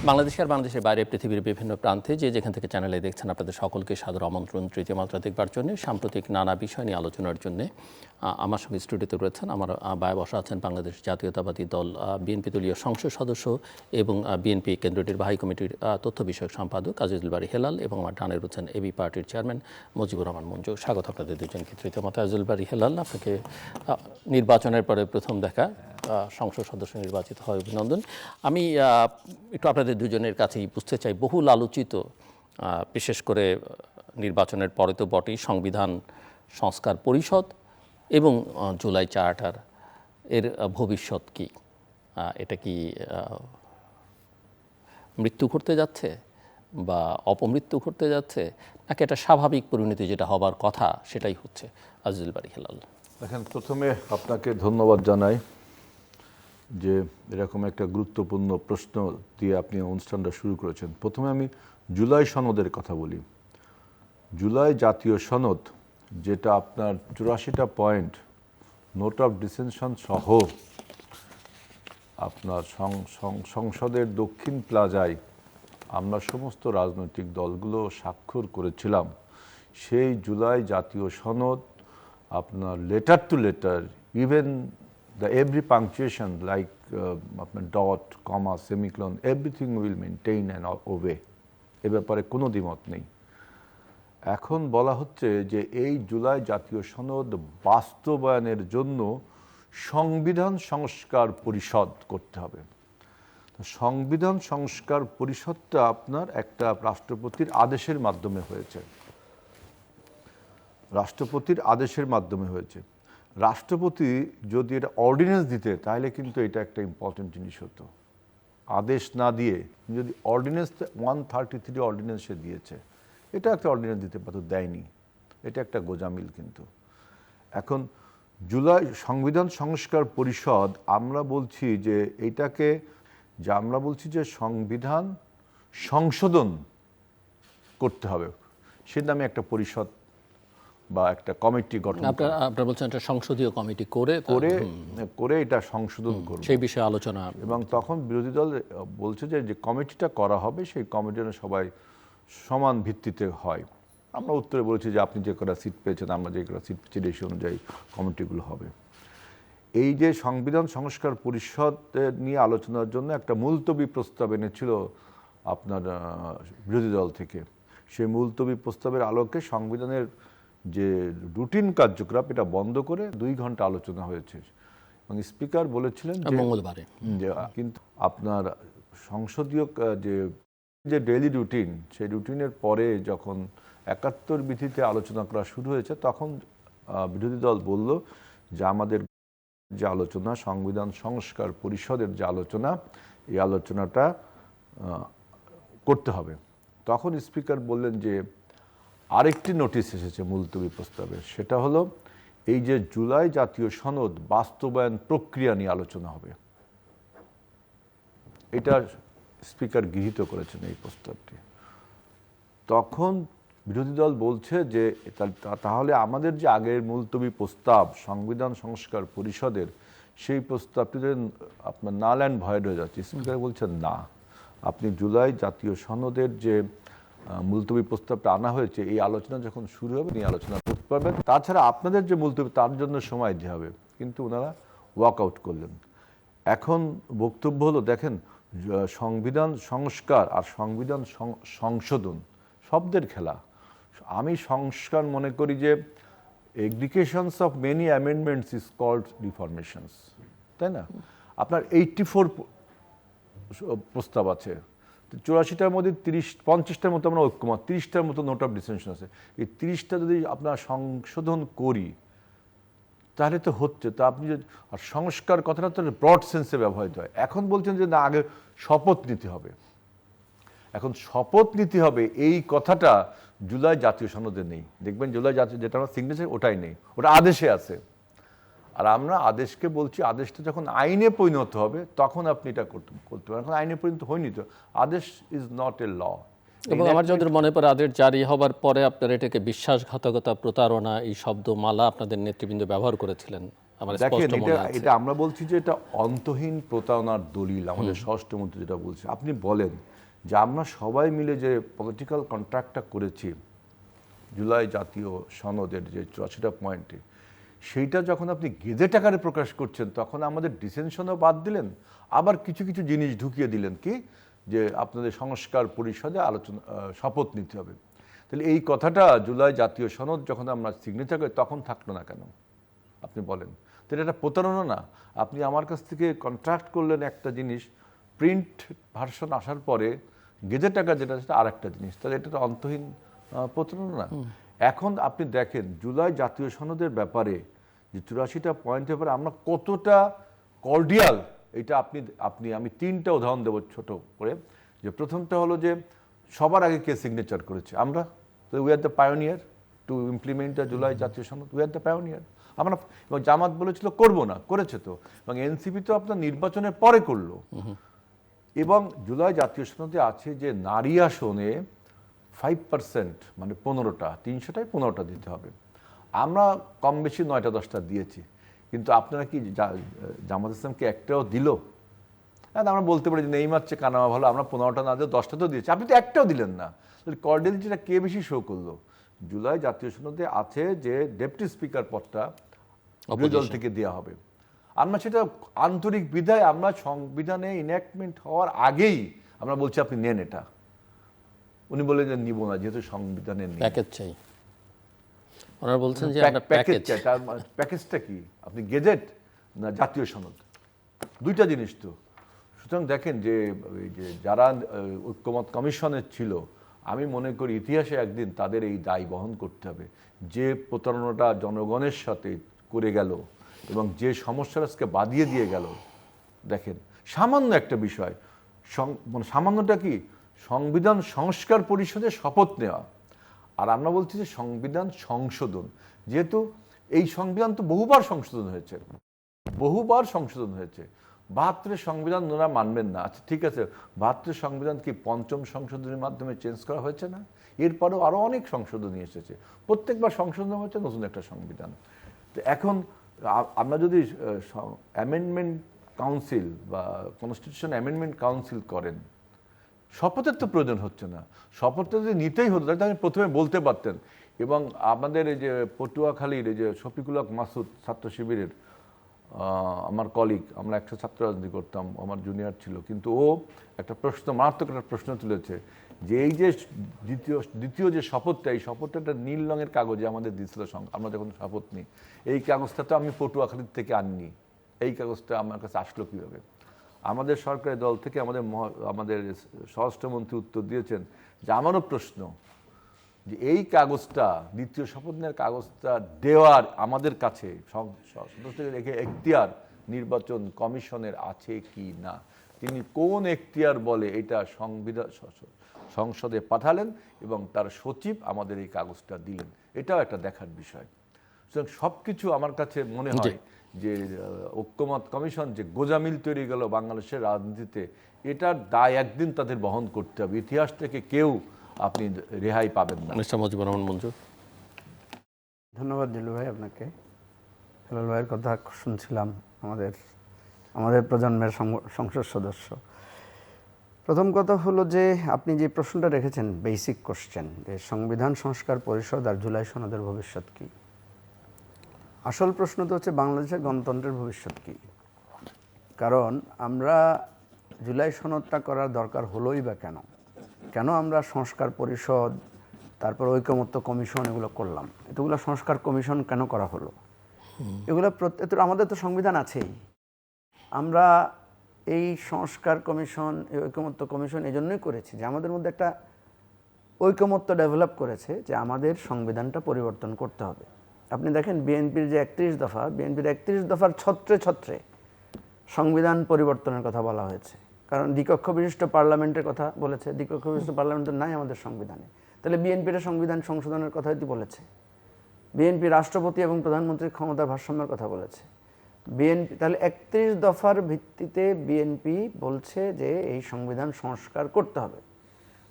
বাংলাদেশে আর বাংলাদেশের বাইরে পৃথিবীর বিভিন্ন প্রান্তে যে যেখান থেকে চ্যানেলে দেখছেন আপনাদের সকলকে সাদর আমন্ত্রণ তৃতীয় মাত্রা দেখবার জন্য সাম্প্রতিক নানা বিষয় নিয়ে আলোচনার জন্য আমার সঙ্গে স্টুডিওতে রয়েছেন আমার বায়ে বসা আছেন বাংলাদেশ জাতীয়তাবাদী দল বিএনপি দলীয় সংসদ সদস্য এবং বিএনপি কেন্দ্রীয় নির্বাহী কমিটির তথ্য বিষয়ক সম্পাদক আজিজুল বারী হেলাল এবং আমার ডানে রয়েছেন এবি পার্টির চেয়ারম্যান মুজিবুর রহমান মঞ্জু। স্বাগত আপনাদের দুজনকে তৃতীয় মাত্রা। আজিজুল বারী হেলাল, আপনাকে নির্বাচনের পরে প্রথম দেখা সংসদ সদস্য নির্বাচিত হয়, অভিনন্দন। আমি একটু আপনাদের দুজনের কাছেই বুঝতে চাই, বহুল আলোচিত বিশেষ করে নির্বাচনের পরে তো বটেই সংবিধান সংস্কার পরিষদ এবং জুলাই চার্টার এর ভবিষ্যৎ কি? এটা কি মৃত্যু ঘটতে যাচ্ছে বা অপমৃত্যু ঘটতে যাচ্ছে, নাকি এটা স্বাভাবিক পরিণতি যেটা হবার কথা সেটাই হচ্ছে? আজিজুল বারী হেলাল। দেখেন, প্রথমে আপনাকে ধন্যবাদ জানাই যে এরকম একটা গুরুত্বপূর্ণ প্রশ্ন দিয়ে আপনি অনুষ্ঠানটা শুরু করেছেন। প্রথমে আমি জুলাই সনদের কথা বলি। জুলাই জাতীয় সনদ, যেটা আপনার 84টা পয়েন্ট, নোট অফ ডিসেনশন সহ আপনার সংসদের দক্ষিণ প্লাজায় আমরা সমস্ত রাজনৈতিক দলগুলো স্বাক্ষর করেছিলাম। সেই জুলাই জাতীয় সনদ আপনার letter to letter, even the every punctuation like আপনার dot, comma, semicolon, everything will maintain and obey, এ ব্যাপারে কোনো দ্বিমত নেই। এখন বলা হচ্ছে যে এই জুলাই জাতীয় সনদ বাস্তবায়নের জন্য সংবিধান সংস্কার পরিষদ করতে হবে। সংবিধান সংস্কার পরিষদটা আপনার একটা রাষ্ট্রপতির আদেশের মাধ্যমে হয়েছে। রাষ্ট্রপতির আদেশের মাধ্যমে হয়েছে। রাষ্ট্রপতি যদি এটা অর্ডিন্যান্স দিতে, তাহলে কিন্তু এটা একটা ইম্পর্টেন্ট জিনিস হতো। আদেশ না দিয়ে যদি অর্ডিন্যান্স, 133 অর্ডিন্যান্স সে দিয়েছে, এটা একটা অর্ডিন্যান্স দিতে পারতো, দেয়নি। এটা একটা গোজামিল। কিন্তু এখন জুলাই সংবিধান সংস্কার পরিষদ, আমরা বলছি যে এইটাকে, যে আমরা বলছি যে সংবিধান সংশোধন করতে হবে, সে নামে একটা পরিষদ বা একটা কমিটি গঠন, আপনারা বলছেন একটা সংসদীয় কমিটি করে করে এটা সংশোধন করবে, সেই বিষয়ে আলোচনা। এবং তখন বিরোধী দল বলছে যে যে কমিটিটা করা হবে সেই কমিটিটা সবাই সমান ভিত্তিতে হয়। আমরা উত্তরে বলেছি যে আপনি যে কটা সিট পেয়েছেন, আমরা যে কটা সিট পেয়েছি, রেশিও অনুযায়ী কমিটিগুলো হবে। এই যে সংবিধান সংস্কার পরিষদ নিয়ে আলোচনার জন্য একটা মুলতবি প্রস্তাব এনেছিল আপনার বিরোধী দল থেকে। সেই মুলতবি প্রস্তাবের আলোকে সংবিধানের যে রুটিন কার্যক্রম, এটা বন্ধ করে 2 ঘন্টা আলোচনা হয়েছে। এবং স্পিকার বলেছিলেন যে মঙ্গলবারে, কিন্তু আপনার সংসদীয় যে ডেইলি রুটিন, সেই রুটিনের পরে যখন 71 বিধিতে আলোচনা করা শুরু হয়েছে, তখন বিরোধী দল বলল যে আমাদের যে আলোচনা, সংবিধান সংস্কার পরিষদের যে আলোচনা, এই আলোচনাটা করতে হবে। তখন স্পিকার বললেন যে আরেকটি নোটিশ এসেছে মুলতবি প্রস্তাবে, সেটা হলো এই যে জুলাই জাতীয় সনদ বাস্তবায়ন প্রক্রিয়া নিয়ে আলোচনা হবে। এটা স্পিকার গৃহীত করেছেন এই প্রস্তাবটি। তখন বিরোধী দল বলছে যে তাহলে আমাদের যে আগের মুলতবি প্রস্তাব সংবিধান সংস্কার পরিষদের, সেই প্রস্তাবটি আপনার নাল অ্যান্ড ভয়েড হয়ে যাচ্ছে। স্পিকার বলছেন না, আপনি জুলাই জাতীয় সনদের যে মুলতবি প্রস্তাবটা আনা হয়েছে, এই আলোচনা যখন শুরু হবে নিয়ে আলোচনা করতে পারবেন, তাছাড়া আপনাদের যে মুলতবি তার জন্য সময় দেওয়া হবে। কিন্তু ওনারা ওয়াক আউট করলেন। এখন বক্তব্য হলো, দেখেন, সংবিধান সংস্কার আর সংবিধান সংশোধন শব্দের খেলা। আমি সংস্কার মনে করি যে aggregations of many amendments is called reformations, তাই না? আপনার 84 প্রস্তাব আছে, 84টার মধ্যে 50টার মতো আমরা ঐক্যমত, 30টার মতো নোট অফ ডিসেনশন আছে। এই 30টা যদি আপনার সংশোধন করি তাহলে তো হচ্ছে। তো আপনি যদি, আর সংস্কার কথাটা তো ব্রড সেন্সে ব্যবহৃত হয়। এখন বলছেন যে না, আগে শপথ নিতে হবে। এখন শপথ নিতে হবে এই কথাটা জুলাই জাতীয় সনদে নেই। দেখবেন জুলাই জাতীয়, যেটা আমরা সিগনেচার, ওটাই নেই, ওটা আদেশে আছে। আর আমরা আদেশকে বলছি, আদেশটা যখন আইনে পরিণত হবে তখন আপনি এটা করতে পারেন। এখন আইনে পরিণত হয়নি তো, আদেশ ইজ নট এ ল। এবং আমার যতদূর মনে পড়ে, আদেশ জারি হবার পরে আপনারা এটাকে বিশ্বাসঘাতকতা, প্রতারণা, এই শব্দমালা আপনাদের নেতৃবৃন্দ ব্যবহার করেছিলেন। দেখেন, এটা আমরা বলছি যে এটা অন্তহীন প্রতারণার দলিল। আমাদের স্বরাষ্ট্রমন্ত্রী যেটা বলছে, আপনি বলেন যে আমরা সবাই মিলে যে পলিটিক্যাল কন্ট্রাক্টটা করেছি জুলাই জাতীয় সনদের যে 84টা পয়েন্টে, সেইটা যখন আপনি গেজেট আকারে প্রকাশ করছেন তখন আমাদের ডিসেনশনও বাদ দিলেন, আবার কিছু কিছু জিনিস ঢুকিয়ে দিলেন কি যে আপনাদের সংস্কার পরিষদে আলোচনা শপথ নিতে হবে। তাহলে এই কথাটা জুলাই জাতীয় সনদ যখন আমরা সিগনেচার করি তখন থাকলো না কেন আপনি বলেন? তাহলে এটা প্রতারণা না? আপনি আমার কাছ থেকে কন্ট্রাক্ট করলেন একটা জিনিস, প্রিন্ট ভার্সন আসার পরে গেজেট আকার যেটা সেটা আর একটা জিনিস, তাহলে এটা তো অন্তহীন প্রতারণা না? এখন আপনি দেখেন জুলাই জাতীয় সনদের ব্যাপারে যে 84টা পয়েন্টের ব্যাপারে আমরা কতটা কর্ডিয়াল, এটা আমি 3টা উদাহরণ দেবো ছোট করে। যে প্রথমটা হলো যে সবার আগে কে সিগনেচার করেছে? আমরা। We are the pioneer to implement the July জাতীয় সনদ, উই আর দ্য পায়োনিয়ার। আমরা, এবং জামাত বলেছিল করবো না, করেছে তো, এবং এনসিপি তো আপনার নির্বাচনের পরে করলো। এবং জুলাই জাতীয় সনদে আছে যে নারী আসনে 5%, মানে 15টা, 300টায় 15টা দিতে হবে। আমরা কম বেশি 9টা 10টা দিয়েছি, কিন্তু আপনারা কি জামাত ইসলামকে একটাও দিল? হ্যাঁ, আমরা বলতে পারি যে নেইমার চেয়ে কানামা ভালো, আমরা 15টা না দিয়ে 10টা তো দিয়েছি, আপনি তো একটাও দিলেন না। কর্ডিয়ালিটিটা কে বেশি শো করলো? জুলাই জাতীয় সনদে আছে যে ডেপুটি স্পিকার পদটা বিরোধী দল থেকে দেওয়া হবে। আমরা সেটা আন্তরিক বিধায় আমরা সংবিধানে ইনঅ্যাক্টমেন্ট হওয়ার আগেই আমরা বলছি আপনি নেন এটা। উনি বলে যে নিব না, যেহেতু সংবিধানে নেই। প্যাকেজ চাই, ওনারা বলছেন যে প্যাকেজ চাই। তার প্যাকেজটা কি? আপনি গেজেট না জাতীয় সনদ? দুইটা জিনিস তো। সুতরাং দেখেন যে যারা ঐক্যমত কমিশনের ছিল, আমি মনে করি ইতিহাসে একদিন তাদের এই দায় বহন করতে হবে। যে প্রতারণাটা জনগণের সাথে করে গেল এবং যে সমস্যার আজকে বাদিয়ে দিয়ে গেল, দেখেন সামান্য একটা বিষয়, মানে সামান্যটা কি, সংবিধান সংস্কার পরিষদে শপথ নেওয়া। আর আমরা বলছি যে সংবিধান সংশোধন, যেহেতু এই সংবিধান তো বহুবার সংশোধন হয়েছে, 72 সংবিধান ওনারা মানবেন না। আচ্ছা ঠিক আছে, 72 সংবিধান কি 5ম সংশোধনের মাধ্যমে চেঞ্জ করা হয়েছে না? এরপরেও আরও অনেক সংশোধনী এসেছে, প্রত্যেকবার সংশোধন হয়েছে নতুন একটা সংবিধান। তো এখন আমরা যদি অ্যামেন্ডমেন্ট কাউন্সিল বা কনস্টিটিউশন অ্যামেন্ডমেন্ট কাউন্সিল করেন, শপথের তো প্রয়োজন হচ্ছে না। শপথটা যদি নিতেই হতো তাহলে আপনি প্রথমে বলতে পারতেন। এবং আমাদের এই যে পটুয়াখালীর এই যে শফিকুল হক মাসুদ ছাত্র শিবিরের আমার কলিগ, আমরা একসাথে ছাত্র রাজনীতি করতাম, আমার জুনিয়র ছিল, কিন্তু ও একটা প্রশ্ন, মারাত্মক একটা প্রশ্ন তুলেছে যে এই যে দ্বিতীয় যে শপথটা, এই শপথটা একটা নীল রঙের কাগজে আমাদের দিয়েছিল আমরা যখন শপথ নিই। এই কাগজটা তো আমি পটুয়াখালীর থেকে আননি, এই কাগজটা আমার কাছে আসলো কীভাবে? আমাদের সরকারি দল থেকে আমাদের স্বরাষ্ট্রমন্ত্রী উত্তর দিয়েছেন যে আমারও প্রশ্ন যে এই কাগজটা, দ্বিতীয় শপথ নেওয়ার কাগজটা দেওয়ার আমাদের কাছে সদস্যদের রেখে এখতিয়ার নির্বাচন কমিশনের আছে কি না, তিনি কোন এখতিয়ার বলে এটা সংসদে পাঠালেন এবং তার সচিব আমাদের এই কাগজটা দিলেন, এটাও একটা দেখার বিষয়। সুতরাং সব কিছু আমার কাছে মনে হয় যে ঐক্যমত কমিশন যে গোজামিল তৈরি গেল বাংলাদেশের রাজনীতিতে, এটার দায় একদিন তাদের বহন করতে হবে। ইতিহাস থেকে কেউ আপনি রেহাই পাবেন না। মিস্টার মুজিবুর রহমান মঞ্জু। ধন্যবাদ জিলু ভাই আপনাকে। হেলাল ভাইয়ের কথা শুনছিলাম, আমাদের প্রজন্মের সংসদ সদস্য। প্রথম কথা হলো যে আপনি যে প্রশ্নটা রেখেছেন, বেসিক কোশ্চেন, যে সংবিধান সংস্কার পরিষদ আর জুলাই সনদের ভবিষ্যৎ কী। আসল প্রশ্ন তো হচ্ছে বাংলাদেশের গণতন্ত্রের ভবিষ্যৎ কী। কারণ আমরা জুলাই সনদটা করার দরকার হলোই বা কেন আমরা সংস্কার পরিষদ, তারপর ঐকমত্য কমিশন এগুলো করলাম? এতগুলো সংস্কার কমিশন কেন করা হলো? এগুলো আমাদের তো সংবিধান আছেই। আমরা এই সংস্কার কমিশন, এই ঐকমত্য কমিশন এই জন্যই করেছি যে আমাদের মধ্যে একটা ঐকমত্য ডেভেলপ করেছে যে আমাদের সংবিধানটা পরিবর্তন করতে হবে। আপনি দেখেন বিএনপির যে 31 দফা, বিএনপির 31 দফার ছত্রে ছত্রে সংবিধান পরিবর্তনের কথা বলা হয়েছে। কারণ দ্বিকক্ষ বিশিষ্ট পার্লামেন্টের কথা বলেছে, দ্বিকক্ষ বিশিষ্ট পার্লামেন্টের নাই আমাদের সংবিধানে। তাহলে বিএনপির সংবিধান সংশোধনের কথাই বলেছে। বিএনপি রাষ্ট্রপতি এবং প্রধানমন্ত্রীর ক্ষমতার ভারসাম্যের কথা বলেছে। বিএনপি তাহলে 31 দফার ভিত্তিতে বিএনপি বলছে যে এই সংবিধান সংস্কার করতে হবে,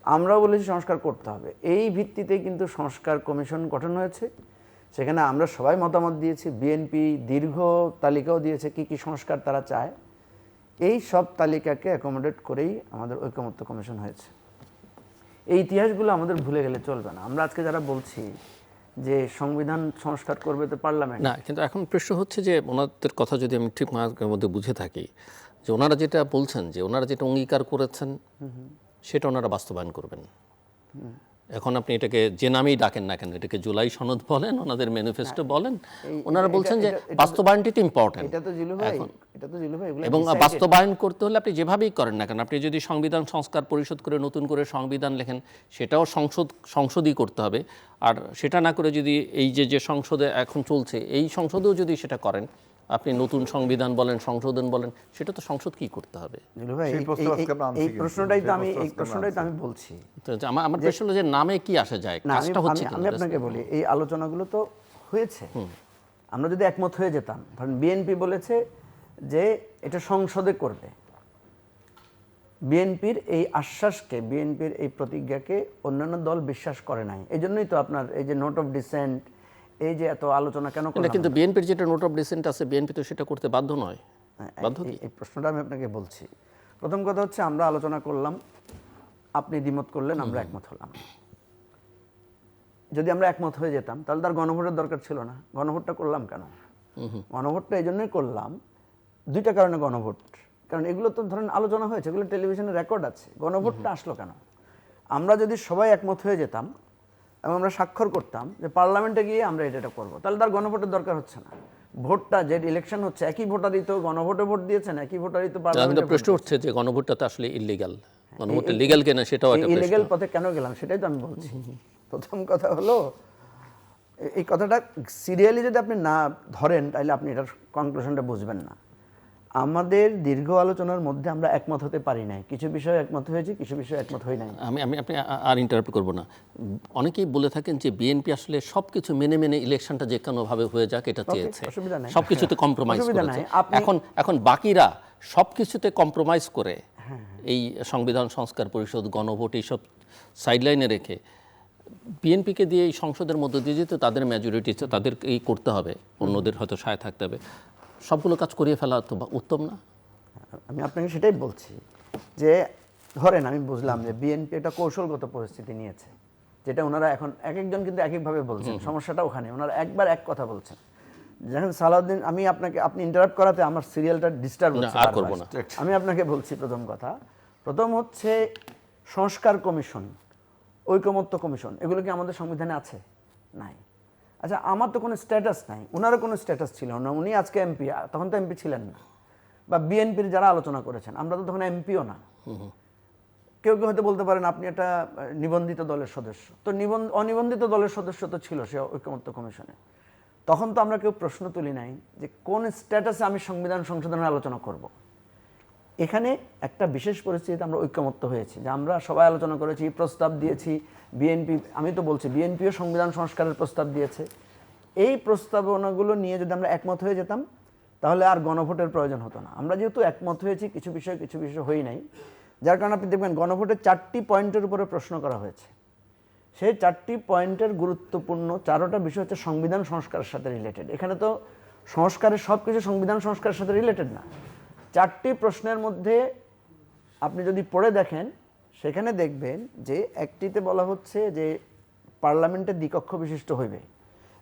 আমরাও বলেছি সংস্কার করতে হবে। এই ভিত্তিতে কিন্তু সংস্কার কমিশন গঠন হয়েছে, সেখানে আমরা সবাই মতামত দিয়েছি। বিএনপি দীর্ঘ তালিকাও দিয়েছে কি কি সংস্কার তারা চায়। এই সব তালিকাকে অ্যাকোমোডেট করেই আমাদের ঐকমত্য কমিশন হয়েছে। এই ইতিহাসগুলো আমাদের ভুলে গেলে চলবে না। আমরা আজকে যারা বলছি যে সংবিধান সংস্কার করবে তো পার্লামেন্ট, না, কিন্তু এখন প্রশ্ন হচ্ছে যে ওনাদের কথা যদি আমি ঠিক মাঝের মধ্যে বুঝে থাকি, যে ওনারা যেটা বলছেন, যে ওনারা যেটা অঙ্গীকার করেছেন সেটা ওনারা বাস্তবায়ন করবেন। এখন আপনি এটাকে যে নামেই ডাকেন না কেন, এটাকে জুলাই সনদ বলেন, ওনাদের ম্যানিফেস্টো বলেন, ওনারা বলছেন যে বাস্তবায়নটি তো ইম্পর্টেন্ট। এটা তো জিলু ভাই, এগুলো এবং বাস্তবায়ন করতে হলে আপনি যেভাবেই করেন না কেন, আপনি যদি সংবিধান সংস্কার পরিষদ করে নতুন করে সংবিধান লেখেন, সেটাও সংসদই করতে হবে। আর সেটা না করে যদি এই যে সংসদে এখন চলছে, এই সংসদেও যদি সেটা করেন, আপনি নতুন সংবিধান বলেন, সংশোধন বলেন, সেটা তো সংসদ কি করতে হবে। জিলু ভাই, সেই প্রস্তাব আজকে আমরা আনছি এই কিন্তু। প্রশ্নটাই তো আমি সেই প্রস্তাব আজকে আমরা বলছি। তো আমার প্রশ্ন হলো যে নামে কি আসা যায়, না, কাজটা হচ্ছে কি? আমি আপনাকে বলি, এই আলোচনাগুলো তো হয়েছে। আমরা যদি একমত হয়ে যেতাম, ধরেন বিএনপি বলেছে যে এটা সংসদে করবে, বিএনপির এই আশ্বাসকে, বিএনপির এই প্রতিজ্ঞাকে অন্যান্য দল বিশ্বাস করে নাই। এই জন্যই তো আপনার এই যে নোট অফ ডিসেন্ট, এই যে এত আলোচনা কেন করলাম? কিন্তু বিএনপির যেটা নোট অফ ডিসেন্ট আছে, বিএনপি তো সেটা করতে বাধ্য নয়। বাধ্য কি? এই প্রশ্নটা আমি আপনাকে বলছি। প্রথম কথা হচ্ছে, আমরা আলোচনা করলাম, আপনি দ্বিমত করলেন, আমরা একমত হলাম। যদি আমরা একমত হয়ে যেতাম তাহলে তার গণভোটের দরকার ছিল না। গণভোটটা করলাম কেন? গণভোটটা এই জন্যই করলাম, দুইটা কারণে গণভোট। কারণ এগুলো তো ধরেন আলোচনা হয়েছে, এগুলো টেলিভিশনে রেকর্ড আছে। গণভোটটা আসলো কেন? আমরা যদি সবাই একমত হয়ে যেতাম এবং আমরা স্বাক্ষর করতাম যে পার্লামেন্টে গিয়ে আমরা এটা করবো, তাহলে তার গণভোটের দরকার হচ্ছে না। ভোটটা, যে ইলেকশন হচ্ছে, একই ভোটারই তো গণভোটে ভোট দিয়েছেন, একই ভোটারই তো পার্লামেন্টে। প্রশ্ন উঠছে যে গণভোটটা তো আসলে ইলিগাল, গণভোটটা লিগ্যাল কিনা সেটাও একটা প্রশ্ন। ইলিগ্যাল পথে কেন গেলাম সেটাই তো আমি বলছি। প্রথম কথা হলো, এই কথাটা সিরিয়ালি যদি আপনি না ধরেন, তাহলে আপনি এটার কনক্লুশনটা বুঝবেন না। আমাদের দীর্ঘ আলোচনার মধ্যে আমরা একমত হতে পারি নাই। কিছু বিষয়ে একমত হয়েছি, কিছু বিষয়ে একমত হই নাই। আপনি আর ইন্টারাপ্ট করবো না। অনেকেই বলে থাকেন যে বিএনপি আসলে সবকিছু মেনে ইলেকশনটা যে কোনোভাবে হয়ে যাক এটা চেয়েছে, সবকিছুতে কম্প্রোমাইজ করেছে। এখন বাকিরা সবকিছুতে কম্প্রোমাইজ করে এই সংবিধান সংস্কার পরিষদ, গণভোট, এইসব সাইডলাইনে রেখে বিএনপিকে দিয়ে এই সংসদের মধ্য দিয়ে যেতে তাদের মেজরিটি, তাদের এই করতে হবে, অন্যদের হয়তো সায় থাকতে হবে, সবগুলো কাজ করিয়ে ফেলা তো উত্তম না? আমি আপনাকে সেটাই বলছি যে ধরেন আমি বুঝলাম যে বিএনপি একটা কৌশলগত পরিস্থিতি নিয়েছে, যেটা ওনারা এখন এক একজন কিন্তু এক একভাবে বলছেন। সমস্যাটা ওখানে, ওনারা একবার এক কথা বলছেন। যখন সালাউদ্দিন, আপনি ইন্টারাপ্ট করাতে আমার সিরিয়ালটা ডিস্টার্ব হচ্ছে। আমি আপনাকে বলছি, প্রথম হচ্ছে সংস্কার কমিশন, ঐকমত্য কমিশন, এগুলো কি আমাদের সংবিধানে আছে? নাই। আচ্ছা, আমার তো কোনো স্ট্যাটাস নাই, ওনারও কোনো স্ট্যাটাস ছিল না। উনি আজকে এমপি, তখন তো এমপি ছিলেন না। বা বিএনপির যারা আলোচনা করেছেন, আমরা তো তখন এমপিও না। কেউ কেউ হয়তো বলতে পারেন আপনি একটা নিবন্ধিত দলের সদস্য, তো অনিবন্ধিত দলের সদস্য তো ছিল সে ঐকমত্য কমিশনে। তখন তো আমরা কেউ প্রশ্ন তুলি নাই যে কোন স্ট্যাটাসে আমি সংবিধান সংশোধনের আলোচনা করব। এখানে একটা বিশেষ পরিস্থিতিতে আমরা ঐকমত্য হয়েছি, যে আমরা সবাই আলোচনা করেছি, প্রস্তাব দিয়েছি। বিএনপি, আমি তো বলছি বিএনপিও সংবিধান সংস্কারের প্রস্তাব দিয়েছে। এই প্রস্তাবনাগুলো নিয়ে যদি আমরা একমত হয়ে যেতাম, তাহলে আর গণভোটের প্রয়োজন হতো না। আমরা যেহেতু একমত হয়েছি, কিছু বিষয় হই নাই, যার কারণে আপনি দেখবেন গণভোটের 4টি পয়েন্টের উপরে প্রশ্ন করা হয়েছে। সেই 4টি পয়েন্টের গুরুত্বপূর্ণ 4টা বিষয় হচ্ছে সংবিধান সংস্কারের সাথে রিলেটেড। এখানে তো সংস্কারের সব কিছু সংবিধান সংস্কারের সাথে রিলেটেড না। 4টি প্রশ্নের মধ্যে আপনি যদি পড়ে দেখেন, সেখানে দেখবেন যে একটিতে বলা হচ্ছে যে পার্লামেন্টের দ্বিকক্ষ বিশিষ্ট হইবে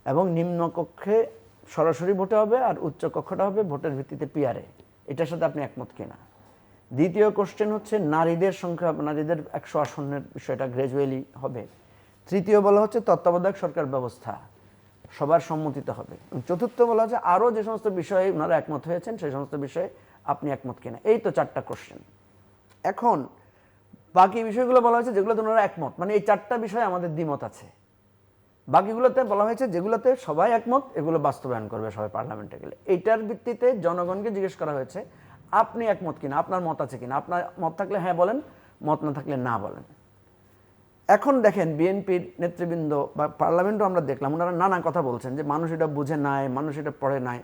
এবং নিম্নকক্ষে সরাসরি ভোটে হবে, আর উচ্চ কক্ষটা হবে ভোটের ভিত্তিতে পিআরএ। এটার সাথে আপনি একমত কিনা? দ্বিতীয় কোশ্চেন হচ্ছে নারীদের সংখ্যা, নারীদের 100 আসনের বিষয়টা গ্র্যাজুয়ালি হবে। তৃতীয় বলা হচ্ছে তত্ত্বাবধায়ক সরকার ব্যবস্থা, সবার সম্মতিতে হবে। চতুর্থ বলা হচ্ছে আরও যে সমস্ত বিষয়ে ওনারা একমত হয়েছেন, সেই সমস্ত বিষয়ে আপনি একমত কিনা। এই তো 4টা কোশ্চেন। এখন বাকি বিষয়গুলো বলা হয়েছে যেগুলোতে ওনারা একমত, মানে এই 4টা বিষয়ে আমাদের দ্বিমত আছে। বাকিগুলোতে বলা হয়েছে যেগুলোতে সবাই একমত, এগুলো বাস্তবায়ন করবে সবাই পার্লামেন্টে গেলে। এইটার ভিত্তিতে জনগণকে জিজ্ঞেস করা হয়েছে আপনি একমত কিনা, আপনার মত আছে কিনা। আপনার মত থাকলে হ্যাঁ বলেন, মত না থাকলে না বলেন। এখন দেখেন বিএনপির নেতৃবৃন্দ বা পার্লামেন্টও আমরা দেখলাম, ওনারা নানা কথা বলছেন যে মানুষ এটা বুঝে নাই, মানুষ এটা পড়ে নাই।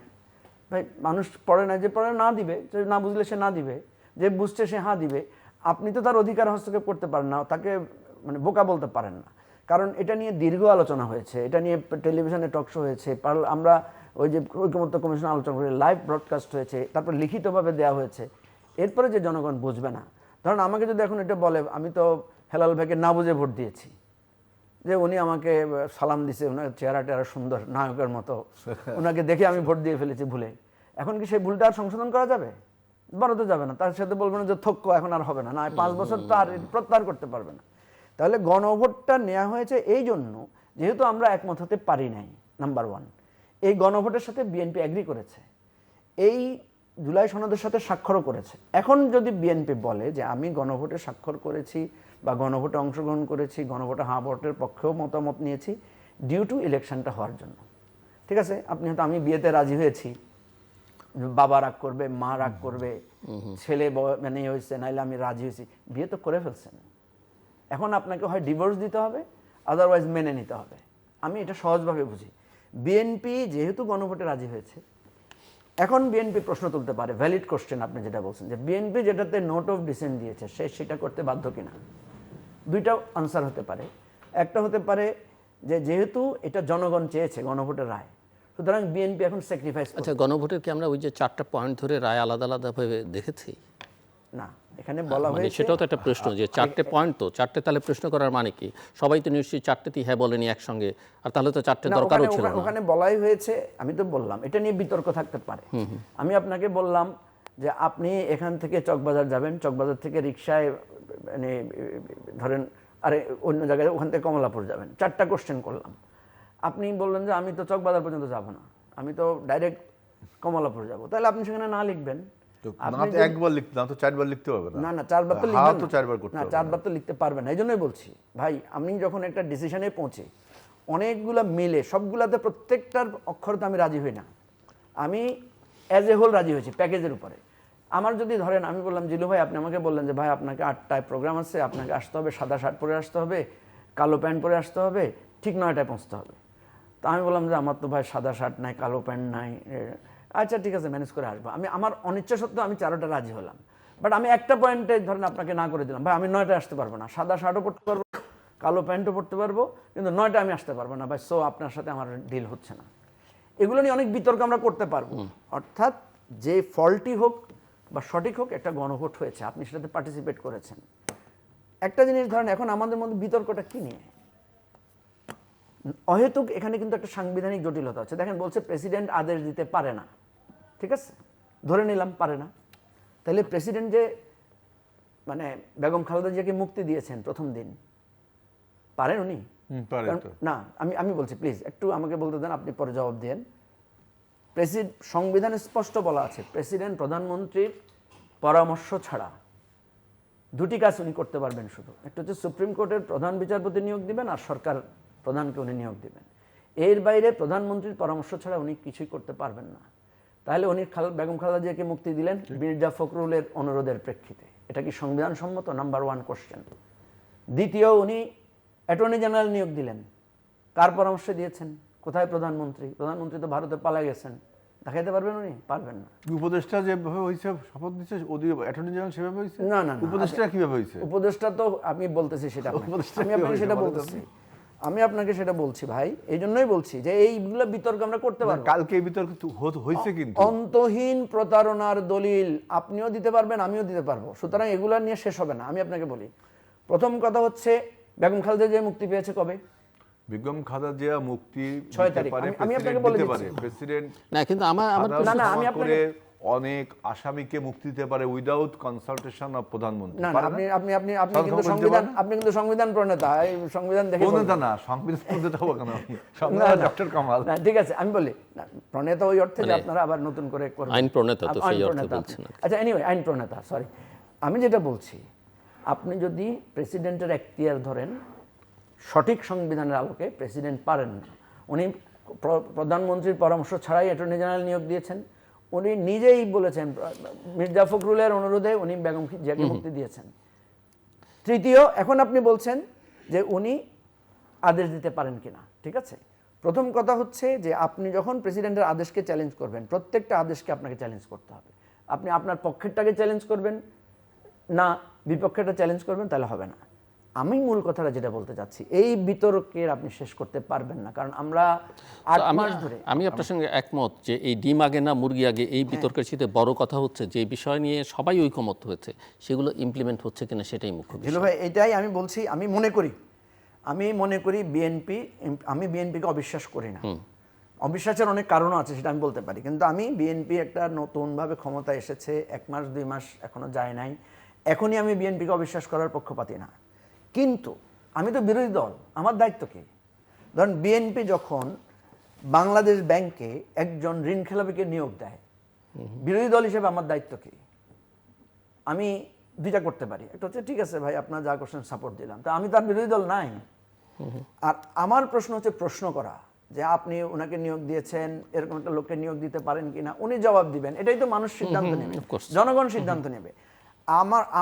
ভাই, মানুষ পড়ে নাই, যে পড়ে না দিবে, যে না বুঝলে সে না দিবে, যে বুঝছে সে হ্যাঁ দিবে। আপনি তো তার অধিকার হস্তক্ষেপ করতে পারেন না, তাকে মানে বোকা বলতে পারেন না। কারণ এটা নিয়ে দীর্ঘ আলোচনা হয়েছে, এটা নিয়ে টেলিভিশনে টকশো হয়েছে, আমরা ওই যে ঐকমত্য কমিশন আলোচনা করে লাইভ ব্রডকাস্ট হয়েছে, তারপর লিখিতভাবে দেওয়া হয়েছে। এরপরে যে জনগণ বুঝবে না, ধরুন আমাকে যদি এখন এটা বলে, আমি তো হেলাল ভাইকে না বুঝে ভোট দিয়েছি, যে উনি আমাকে সালাম দিছে, ওনার চেহারা টেহারা সুন্দর নায়কের মতো, ওনাকে দেখে আমি ভোট দিয়ে ফেলেছি ভুলে। এখন কি সেই ভুলটা আর সংশোধন করা যাবে? বাড়াতে যাবে না, তার সাথে বলবেন যে থক্ক এখন আর হবে না, না 5 বছর তো আর প্রত্যাহার করতে পারবে না। তাহলে গণভোটটা নেওয়া হয়েছে এই জন্য যেহেতু আমরা একমত হতে পারি নাই, নাম্বার 1। এই গণভোটের সাথে বিএনপি এগ্রি করেছে, এই জুলাই সনদের সাথে স্বাক্ষরও করেছে। এখন যদি বিএনপি বলে যে আমি গণভোটে স্বাক্ষর করেছি বা গণভোটে অংশগ্রহণ করেছি, গণভোটে হ্যাঁ ভোটের পক্ষেও মতামত নিয়েছি ডিউ টু ইলেকশনটা হওয়ার জন্য, ঠিক আছে, আপনি হয়তো আমি বিয়েতে রাজি হয়েছি, বাবা রাগ করবে, মা রাগ করবে, ছেলে মানে হয়েছে, নাইলে আমি রাজি হয়েছি, বিয়ে তো করে ফেলছেন, এখন আপনাকে হয় ডিভোর্স দিতে হবে, আদারওয়াইজ মেনে নিতে হবে। আমি এটা সহজভাবে বুঝি। বিএনপি যেহেতু গণভোটে রাজি হয়েছে, এখন বিএনপি প্রশ্ন তুলতে পারে, ভ্যালিড কোশ্চেন আপনি যেটা বলছেন, যে বিএনপি যেটাতে নোট অফ ডিসেন্ট দিয়েছে সে সেটা করতে বাধ্য কিনা। দুইটা আনসার হতে পারে। একটা হতে পারে যে যেহেতু এটা জনগণ চেয়েছে, গণভোটের রায়, সুতরাং বিএনপি এখন স্যাক্রিফাইস। আচ্ছা, গণভোটের কি আমরা ওই যে 4টা পয়েন্ট ধরে রায় আলাদা আলাদাভাবে দেখেছি? না, এখানে বলা মানে হয়েছে সেটাও তো একটা প্রশ্ন, যে 4টে পয়েন্ট, তো 4টে তাহলে প্রশ্ন করার মানে কি? সবাই তো নিশ্চয়ই 4টেতেই হ্যাঁ বলেনি একসঙ্গে, আর তাহলে তো 4টে না, দরকারও ছিল না। ওখানে বলাই হয়েছে, আমি তো বললাম এটা নিয়ে বিতর্ক থাকতে পারে। আমি আপনাকে বললাম যে আপনি এখান থেকে চকবাজার যাবেন, চকবাজার থেকে রিক্সায় মানে ধরেন আরে অন্য জায়গায়, ওখান থেকে কমলাপুর যাবেন, 4টা কোশ্চেন করলাম। আপনি বললেন যে আমি তো চকবাজার পর্যন্ত যাব না, আমি তো ডাইরেক্ট কমলাপুর যাব, তাহলে আপনি সেখানে না লিখবেন। না তো একবার লিখতে, না তো 4বার লিখতে হবে না। না 4বার তো হ্যাঁ লিখবেন তো 4বার করতে না, হবে। 4বার তো লিখতে পারবেন না। এই জন্যই বলছি ভাই, আমি যখন একটা ডিসিশনে পৌঁছি, অনেকগুলা মিলে সবগুলাতে প্রত্যেকটার অক্ষরতে আমি রাজি হই না, আমি অ্যাজ এ হোল রাজি হয়েছি প্যাকেজের উপরে। আমার যদি ধরেন আমি বললাম জিলু ভাই, আপনি আমাকে বললেন যে ভাই আপনাকে 8টায় প্রোগ্রাম আছে, আপনাকে আসতে হবে, সাদা শার্ট পরে আসতে হবে, কালো প্যান্ট পরে আসতে হবে, ঠিক 9টায় পৌঁছতে হবে। তো আমি বললাম যে আমার তো ভাই সাদা শার্ট নাই, কালো প্যান্ট নাই, আচ্ছা ঠিক আছে ম্যানেজ করে আসবো। আমার অনিচ্ছা সত্ত্বেও আমি 4টা রাজি হলাম, বাট আমি একটা পয়েন্টে ধরেন আপনাকে না করে দিলাম, ভাই আমি 9টায় আসতে পারবো না, সাদা শার্টও পরতে পারবো, কালো প্যান্টও পরতে পারবো, কিন্তু 9টায় আমি আসতে পারবো না ভাই, সো আপনার সাথে আমার ডিল হচ্ছে না। এগুলো নিয়ে অনেক বিতর্ক আমরা করতে পারবো। অর্থাৎ যে ফলটি হোক বা সঠিক হোক, একটা গণভোট হয়েছে, আপনি সেটাতে পার্টিসিপেট করেছেন। একটা জিনিস ধরেন, এখন আমাদের মধ্যে বিতর্কটা কি নিয়ে? অহেতুক এখানে কিন্তু একটা সাংবিধানিক জটিলতা আছে। দেখেন বলছে প্রেসিডেন্ট আদেশ দিতে পারে না, ঠিক আছে, ধরে নিলাম পারে না, তাহলে প্রেসিডেন্ট যে মানে বেগম খালেদা জিয়াকে মুক্তি দিয়েছেন প্রথম দিন, পারেন উনি? না, আমি বলছি প্লিজ একটু আমাকে বলতে দেন, আপনি পরে জবাব দেন। সংবিধানে স্পষ্ট বলা আছে প্রেসিডেন্ট প্রধানমন্ত্রীর পরামর্শ ছাড়া 2টি কাজ উনি করতে পারবেন শুধু, একটা হচ্ছে সুপ্রিম কোর্টের প্রধান বিচারপতি নিয়োগ দিবেন, আর সরকার প্রধানকে উনি নিয়োগ দিবেন। এর বাইরে প্রধানমন্ত্রীর পরামর্শ ছাড়া উনি কিছুই করতে পারবেন না। তাহলে উনি বেগম খালেদা জিয়াকে মুক্তি দিলেন মির্জা ফখরুলের অনুরোধের প্রেক্ষিতে, এটা কি সংবিধান সম্মত? Number 1 question. দ্বিতীয়, উনি অ্যাটর্নি জেনারেল নিয়োগ দিলেন, কার পরামর্শে দিয়েছেন? কোথায় প্রধানমন্ত্রী? প্রধানমন্ত্রী তো ভারতে পালিয়ে গেছেন, দেখাইতে পারবেন উনি? পারবেন না। উপদেষ্টা যেভাবে হয়েছে শপথ দিচ্ছে, অ্যাটর্নি জেনারেল সেভাবে হয়েছে না না, উপদেষ্টা কিভাবে হয়েছে? উপদেষ্টা তো আমি বলতেছি সেটা, আমি আপনাকে সেটা বলতেছি, আমি আপনাকে সেটা বলছি ভাই, এই জন্যই বলছি যে এইগুলো বিতর্ক আমরা করতে পারবো। কালকে এই বিতর্ক হয়েছে, কিন্তু অন্তহীন প্রতারণার দলিল আপনিও দিতে পারবেন, আমিও দিতে পারবো, সুতরাং এগুলো নিয়ে শেষ হবে না। আমি আপনাকে বলি, প্রথম কথা হচ্ছে বেগম খালেদা জিয়া মুক্তি পেয়েছে কবে? বেগম খালেদা জিয়া মুক্তি 6 তারিখ। আমি আপনাকে বলে দিচ্ছি, প্রেসিডেন্ট না, কিন্তু আমার না আমি আপনাকে অনেক আসামিকে মুক্তি দিতে পারে উইদাউট কনসালটেশন অফ প্রধানমন্ত্রী। না আপনি আপনি আপনি আপনি কিন্তু সংবিধান, আপনি কিন্তু সংবিধান প্রণেতা, এই সংবিধান দেখে প্রণেতা না, সংবিধান প্রণেতা হবো কেন আমি? সংবিধান ডক্টর কামাল। না ঠিক আছে, আমি বলি না প্রণেতা ওই অর্থে যে আপনারা আবার নতুন করে করবেন, আইন প্রণেতা তো সেই অর্থে বলছেন। আচ্ছা এনিওয়ে, আইন প্রণেতা, সরি, আমি যেটা বলছি, আপনি যদি প্রেসিডেন্টের এখতিয়ার ধরেন, সঠিক সংবিধানের আলোকে প্রেসিডেন্ট পারেন না, উনি প্রধানমন্ত্রীর পরামর্শ ছাড়াই অ্যাটর্নি জেনারেল নিয়োগ দিয়েছেন, উনি নিজেই বলেছেন মির্জা ফখরুলের অনুরোধে উনি বেগম জিয়াকে মুক্তি দিয়েছেন। তৃতীয়, এখন আপনি বলছেন যে উনি আদেশ দিতে পারেন কিনা, ঠিক আছে, প্রথম কথা হচ্ছে যে আপনি যখন প্রেসিডেন্টের আদেশকে চ্যালেঞ্জ করবেন, প্রত্যেকটা আদেশকে আপনাকে চ্যালেঞ্জ করতে হবে। আপনি আপনার পক্ষেরটাকে চ্যালেঞ্জ করবেন না, বিপক্ষেরটা চ্যালেঞ্জ করবেন, তাহলে হবে না। আমি মূল কথাটা যেটা বলতে চাচ্ছি, এই বিতর্কের আপনি শেষ করতে পারবেন না, কারণ আমরা 8 মাস ধরে। আমি আপনার সঙ্গে একমত যে এই ডিম আগে না মুরগি আগে, এই বিতর্কের সাথে বড় কথা হচ্ছে যে বিষয় নিয়ে সবাই ঐকমত্য হয়েছে সেগুলো ইমপ্লিমেন্ট হচ্ছে কিনা সেটাই মুখ্য বিষয়। জিলু ভাই, এটাই আমি বলছি। আমি মনে করি বিএনপি, আমি বিএনপিকে অবিশ্বাস করি না। অবিশ্বাসের অনেক কারণও আছে, সেটা আমি বলতে পারি, কিন্তু আমি বিএনপি একটা নতুনভাবে ক্ষমতা এসেছে, 1 মাস 2 মাস এখনো যায় নাই, এখনই আমি বিএনপিকে অবিশ্বাস করার পক্ষপাতী না। কিন্তু আমি তো বিরোধী দল, আমার দায়িত্ব কি? ধরেন বিএনপি যখন বাংলাদেশ ব্যাংকে একজন ঋণ খেলাপিকে নিয়োগ দেয়, বিরোধী দল হিসেবে আমার দায়িত্ব কি? আমি দুইটা করতে পারি। একটা হচ্ছে ঠিক আছে ভাই, আপনারা যা করছেন সাপোর্ট দিলাম, তো আমি তার বিরোধী দল নাই। আর আমার প্রশ্ন হচ্ছে প্রশ্ন করা, যে আপনি ওনাকে নিয়োগ দিয়েছেন, এরকম একটা লোককে নিয়োগ দিতে পারেন কিনা, উনি জবাব দিবেন। এটাই তো মানুষ সিদ্ধান্ত নেবে, জনগণ সিদ্ধান্ত নেবে।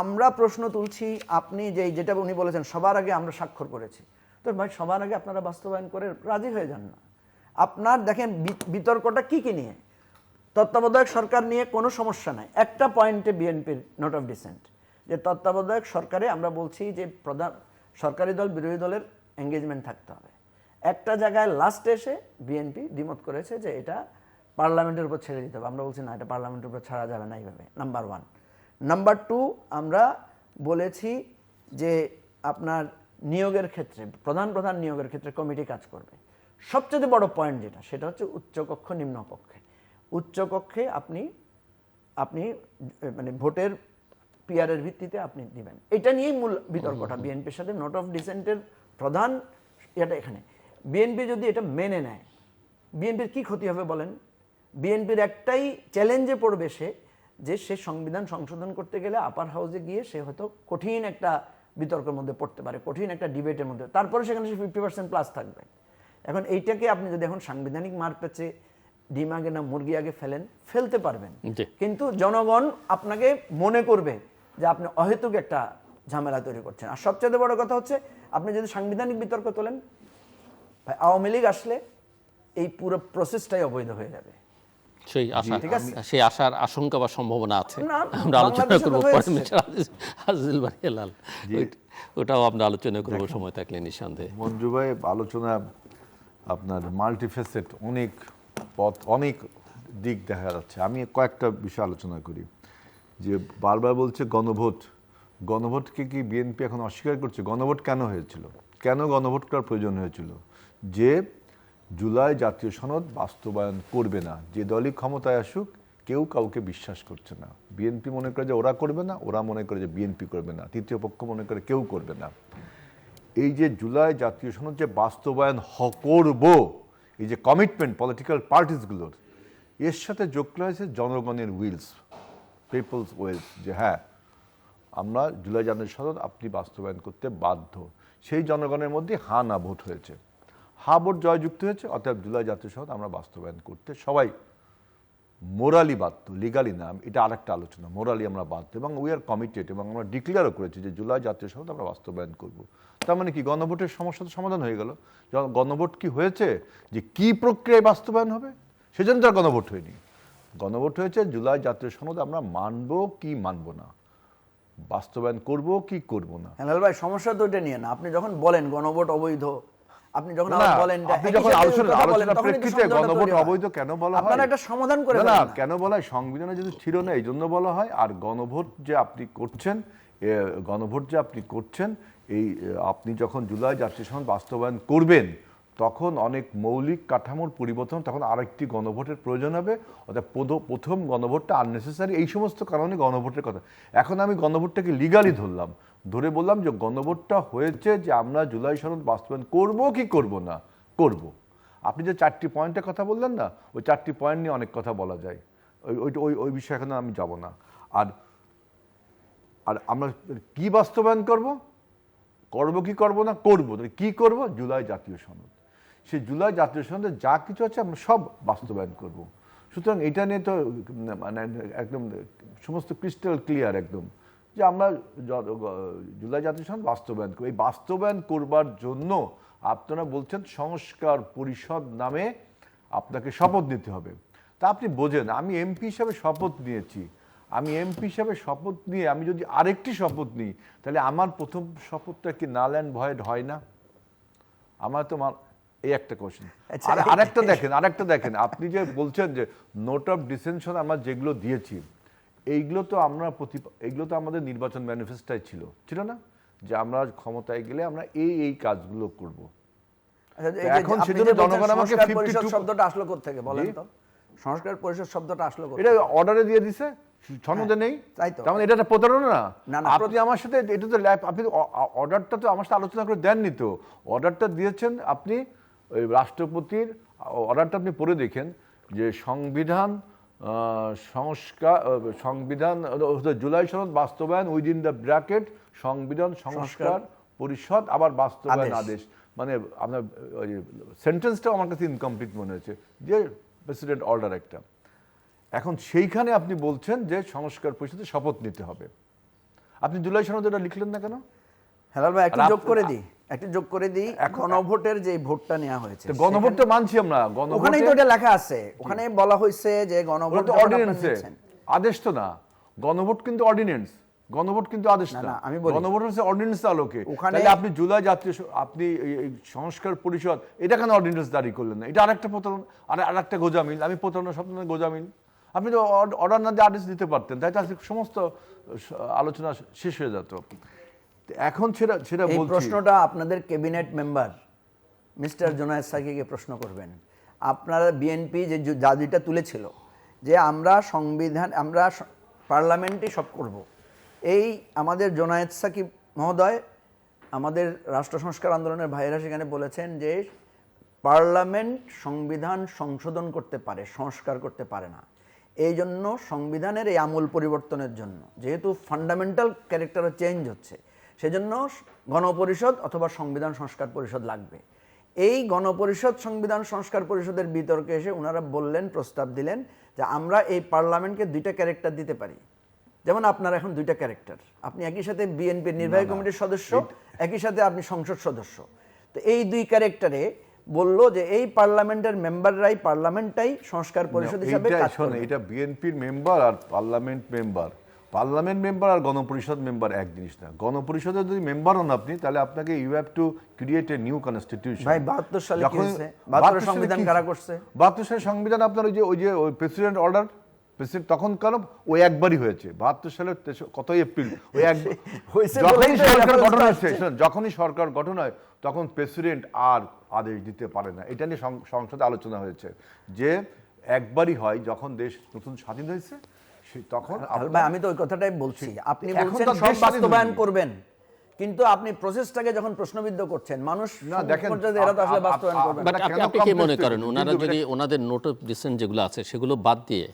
আমরা প্রশ্ন তুলছি, আপনি যেটা উনি বলেছেন সবার আগে আমরা স্বাক্ষর করেছি, তো ভাই সবার আগে আপনারা বাস্তবায়ন করে রাজি হয়ে যান না। আপনার দেখেন বিতর্কটা কি নিয়ে, তত্ত্বাবধায়ক সরকার নিয়ে কোনো সমস্যা নাই, একটা পয়েন্টে বিএনপির নোট অফ ডিসেন্ট, যে তত্ত্বাবধায়ক সরকারে আমরা বলছি যে প্রধান সরকারি দল বিরোধী দলের এঙ্গেজমেন্ট থাকতে হবে। একটা জায়গায় লাস্টে এসে বিএনপি দ্বিমত করেছে যে এটা পার্লামেন্টের উপর ছেড়ে দিতে হবে। আমরা বলছি না, এটা পার্লামেন্টের উপর ছাড়া যাবে না এইভাবে, নাম্বার 1। নাম্বার 2, আমরা বলেছি যে আপনার নিয়োগের ক্ষেত্রে, প্রধান নিয়োগের ক্ষেত্রে কমিটি কাজ করবে। সবচেয়ে বড় পয়েন্ট যেটা, সেটা হচ্ছে উচ্চকক্ষ নিম্নকক্ষে। উচ্চকক্ষে আপনি মানে ভোটের পিআরের ভিত্তিতে আপনি দিবেন। এটা নিয়েই মূল বিতর্কটা বিএনপির সাথে। নোট অফ ডিসেন্টের প্রধান এটা এখানে, বিএনপি যদি এটা মেনে নেয়, বিএনপির কি ক্ষতি হবে বলেন? বিএনপির একটাই চ্যালেঞ্জে পড়বে যে সে সংবিধান সংশোধন করতে গেলে আপার হাউসে গিয়ে সে হয়তো কঠিন একটা বিতর্কের মধ্যে পড়তে পারে, কঠিন একটা ডিবেটের মধ্যে, তারপরে সেখানে সে 50% প্লাস থাকবে। এখন এইটাকে আপনি যদি এখন সাংবিধানিক মার পেছে ডিম আগে না মুরগি আগে ফেলতে পারবেন, কিন্তু জনগণ আপনাকে মনে করবে যে আপনি অহেতুক একটা ঝামেলা তৈরি করছেন। আর সবচেয়ে বড় কথা হচ্ছে, আপনি যদি সাংবিধানিক বিতর্ক তোলেন, ভাই আওয়ামী লীগ আসলে এই পুরো প্রসেসটাই অবৈধ হয়ে যাবে। সেই আশার আশঙ্কা বা সম্ভাবনা আছে, আমরা আলোচনা করবো ওটাও আমরা আলোচনা করবো সময় থাকলে নিঃসন্দেহে। মঞ্জু ভাই, আলোচনা আপনার মাল্টিফেসেট, অনেক পথ, অনেক দিক দেখা যাচ্ছে। আমি কয়েকটা বিষয় আলোচনা করি। যে বারবার বলছে গণভোটকে কি বিএনপি এখন অস্বীকার করছে? গণভোট কেন হয়েছিল, কেন গণভোট করার প্রয়োজন হয়েছিল? যে জুলাই জাতীয় সনদ বাস্তবায়ন করবে না, যে দলই ক্ষমতায় আসুক কেউ কাউকে বিশ্বাস করছে না। বিএনপি মনে করে যে ওরা করবে না, ওরা মনে করে যে বিএনপি করবে না, তৃতীয় পক্ষ মনে করে কেউ করবে না। এই যে জুলাই জাতীয় সনদ যে বাস্তবায়ন করব, এই যে কমিটমেন্ট পলিটিক্যাল পার্টিসগুলোর, এর সাথে যোগ রয়েছে জনগণের উইলস, পিপলস উইলস, যে হ্যাঁ আমরা জুলাই জাতীয় সনদ আপনি বাস্তবায়ন করতে বাধ্য। সেই জনগণের মধ্যে হা না ভোট হয়েছে, হা ভোট জয়যুক্ত হয়েছে, অর্থাৎ জুলাই জাতীয় সনদ আমরা বাস্তবায়ন করতে সবাই মোরালি বাধ্য, লিগালি না, এটা আরেকটা আলোচনা। মোরালি আমরা বাধ্য এবং উই আর কমিটেড, এবং আমরা ডিক্লেয়ারও করেছি যে জুলাই জাতীয় সনদ আমরা বাস্তবায়ন করব। তার মানে কি গণভোটের সমস্যা তো সমাধান হয়ে গেল। গণভোট কি হয়েছে যে কি প্রক্রিয়ায় বাস্তবায়ন হবে, সেজন্য তো আর গণভোট হয়নি। গণভোট হয়েছে জুলাই জাতীয় সনদ আমরা মানবো কি মানবো না, বাস্তবায়ন করব কি করব না। হেলাল ভাই, সমস্যা তো এটা নিয়ে না। আপনি যখন বলেন গণভোট অবৈধ, আপনি যখন বলেন আলোচনা প্রেক্ষিতে গণভোট অবৈধ কেন বলা হয়, আপনারা একটা সমাধান করে না কেন বলা হয়, সংবিধানে যদি ছিল না এই জন্য বলা হয়। আর গণভোট যে আপনি করছেন, এই আপনি যখন জুলাই জাতীয় সনদ বাস্তবায়ন করবেন তখন অনেক মৌলিক কাঠামোর পরিবর্তন, তখন আরেকটি গণভোটের প্রয়োজন হবে। অর্থাৎ প্রথম গণভোটটা আননেসেসারি, এই সমস্ত কারণে গণভোটের কথা। এখন আমি গণভোটটাকে লিগালি ধরে বললাম যে গণভোটটা হয়েছে যে আমরা জুলাই সনদ বাস্তবায়ন করব কি করব না, করব। আপনি যে 4টি পয়েন্টের কথা বললেন না, ওই 4টি পয়েন্ট নিয়ে অনেক কথা বলা যায়, ওই বিষয়ে এখন আমি যাব না। আর আমরা কি বাস্তবায়ন করব কি করব না, করবো কি করব, জুলাই জাতীয় সনদ। সেই জুলাই জাতীয় সনদে যা কিছু আছে আমরা সব বাস্তবায়ন করব। সুতরাং এটা নিয়ে তো মানে একদম সমস্ত ক্রিস্টাল ক্লিয়ার একদম, যে আমরা জুলাই জাতীয় সনদ বাস্তবায়ন করব। এই বাস্তবায়ন করবার জন্য আপনারা বলছেন সংস্কার পরিষদ নামে আপনাকে শপথ নিতে হবে। তা আপনি বোঝেন, আমি এমপি হিসাবে শপথ নিয়েছি, আমি এমপি হিসাবে শপথ নিয়ে আমি যদি আরেকটি শপথ নিই, তাহলে আমার প্রথম শপথটা কি নাল অ্যান্ড ভয়েড হয় না? আমার তো এই একটা কোশ্চেন। আর আরেকটা দেখেন, আপনি যে বলছেন যে নোট অফ ডিসেনশন আমরা যেগুলো দিয়েছি, এইগুলো তো আমাদের নির্বাচন ম্যানিফেস্টোয় ছিল না, যে আমরা ক্ষমতায় গেলে আমরা এই কাজগুলো করব। এখন সেজন্য জনগণ আমাকে 52 শব্দটা আসলো কোত্থেকে বলেন তো? সংস্কার পরিষদ শব্দটা আসলো কোত্থেকে? এটা অর্ডারে দিয়ে দিছে, সনদে নেই, তাই তো। তার মানে এটা একটা প্রতারণা না, না? আপনি আমার সাথে এটা তো আপনি অর্ডারটা তো আমার সাথে আলোচনা করে দেননি তো। অর্ডারটা দিয়েছেন আপনি ওই রাষ্ট্রপতির অর্ডারটা আপনি পড়ে দেখেন যে সংবিধান জুলাই সনদ বাস্তবায়ন উইদিন দ্য ব্র্যাকেট সংবিধান সংস্কার পরিষদ আবার বাস্তবায়ন আদেশ। মানে আপনার সেন্টেন্সটাও আমার কাছে ইনকমপ্লিট মনে হয়েছে, যে প্রেসিডেন্ট অর্ডার একটা। এখন সেইখানে আপনি বলছেন যে সংস্কার পরিষদে শপথ নিতে হবে। আপনি জুলাই সনদে এটা লিখলেন না কেন? হেলাল ভাই একটু যোগ করে দিই গণভোটের যে ভোটটা নেওয়া হয়েছে, গণভোটটা মানছি আমরা, ওখানেই তো এটা লেখা আছে। ওখানে বলা হয়েছে যে গণভোট অর্ডিন্যান্সে, আদেশ তো না। গণভোট কিন্তু অর্ডিন্যান্স, গণভোট কিন্তু আদেশ না। আমি বলি গণভোট হচ্ছে অর্ডিন্যান্স আলোকে। তাহলে আপনি জুলাই জাতীয় আপনি এই সংস্কার পরিষদ এটা কেন অর্ডিন্যান্স জারি করলেন না? এটা আরেকটা প্রতারণা, আরেকটা গোজামিল। আমি প্রতারণা শব্দ গোজামিল। আপনি তো অর্ডার না দিয়ে আদেশ দিতে পারতেন, তাই তো সমস্ত আলোচনা শেষ হয়ে যেত। এখন সেটা এই বলছি, প্রশ্নটা আপনাদের ক্যাবিনেট মেম্বার মিস্টার জোনায়েদ সাকিকে প্রশ্ন করবেন। আপনারা বিএনপি যে দাবিটা তুলেছিল যে আমরা পার্লামেন্টে সব করব, এই আমাদের জোনায়েদ সাকিব মহোদয়, আমাদের রাষ্ট্র সংস্কার আন্দোলনের ভাইয়েরা সেখানে বলেছেন যে পার্লামেন্ট সংবিধান সংশোধন করতে পারে, সংস্কার করতে পারে না। এই জন্য সংবিধানের এই আমূল পরিবর্তনের জন্য, যেহেতু ফান্ডামেন্টাল ক্যারেক্টারও চেঞ্জ হচ্ছে, সেজন্য গণপরিষদ অথবা সংবিধান সংস্কার পরিষদ লাগবে। এই গণপরিষদ সংবিধান সংস্কার পরিষদের বিতর্কে এসে ওনারা বললেন, প্রস্তাব দিলেন যে আমরা এই পার্লামেন্টকে দুইটা ক্যারেক্টার দিতে পারি। যেমন আপনার এখন দুইটা ক্যারেক্টার, আপনি একই সাথে বিএনপির নির্বাহী কমিটির সদস্য, একই সাথে আপনি সংসদ সদস্য। তো এই দুই ক্যারেক্টারে বললো যে এই পার্লামেন্টের মেম্বাররাই পার্লামেন্টটাই সংস্কার পরিষদ হিসেবে কাজ করবে। এটা বিএনপির মেম্বার আর পার্লামেন্ট মেম্বার আর গণপরিষদ মেম্বার এক জিনিস না। গণপরিষদের যদি মেম্বার হন আপনি, তাহলে আপনাকে you have to create a new constitution. ভাই 72 সালে কি হয়েছে? 72 সংবিধান কারা করছে? 72 সালের সংবিধান আপনার ওই যে প্রেসিডেন্ট অর্ডার, প্রেসিডেন্ট তখন কেন ওই একবারই হয়েছে 72 সালের কত এপ্রিল, ওই এক যখনই সরকার গঠন হয় তখন প্রেসিডেন্ট আর আদেশ দিতে পারে না। এটা নিয়ে সংসদে আলোচনা হয়েছে যে একবারই হয় যখন দেশ নতুন স্বাধীন হয়েছে, তখন। আমি তো ওই কথাটাই বলছি। আপনি বলছেন সব বাস্তবায়ন করবেন, কিন্তু আপনি প্রসেসটাকে যখন প্রশ্নবিদ্ধ করছেন, মানুষ না দেখেন এরা তো আসলে বাস্তবায়ন করবেন। আপনি কি মনে করেন ওনারা যদি ওনাদের নোট অফ ডিসেন্ট যেগুলো আছে সেগুলো বাদ দিয়ে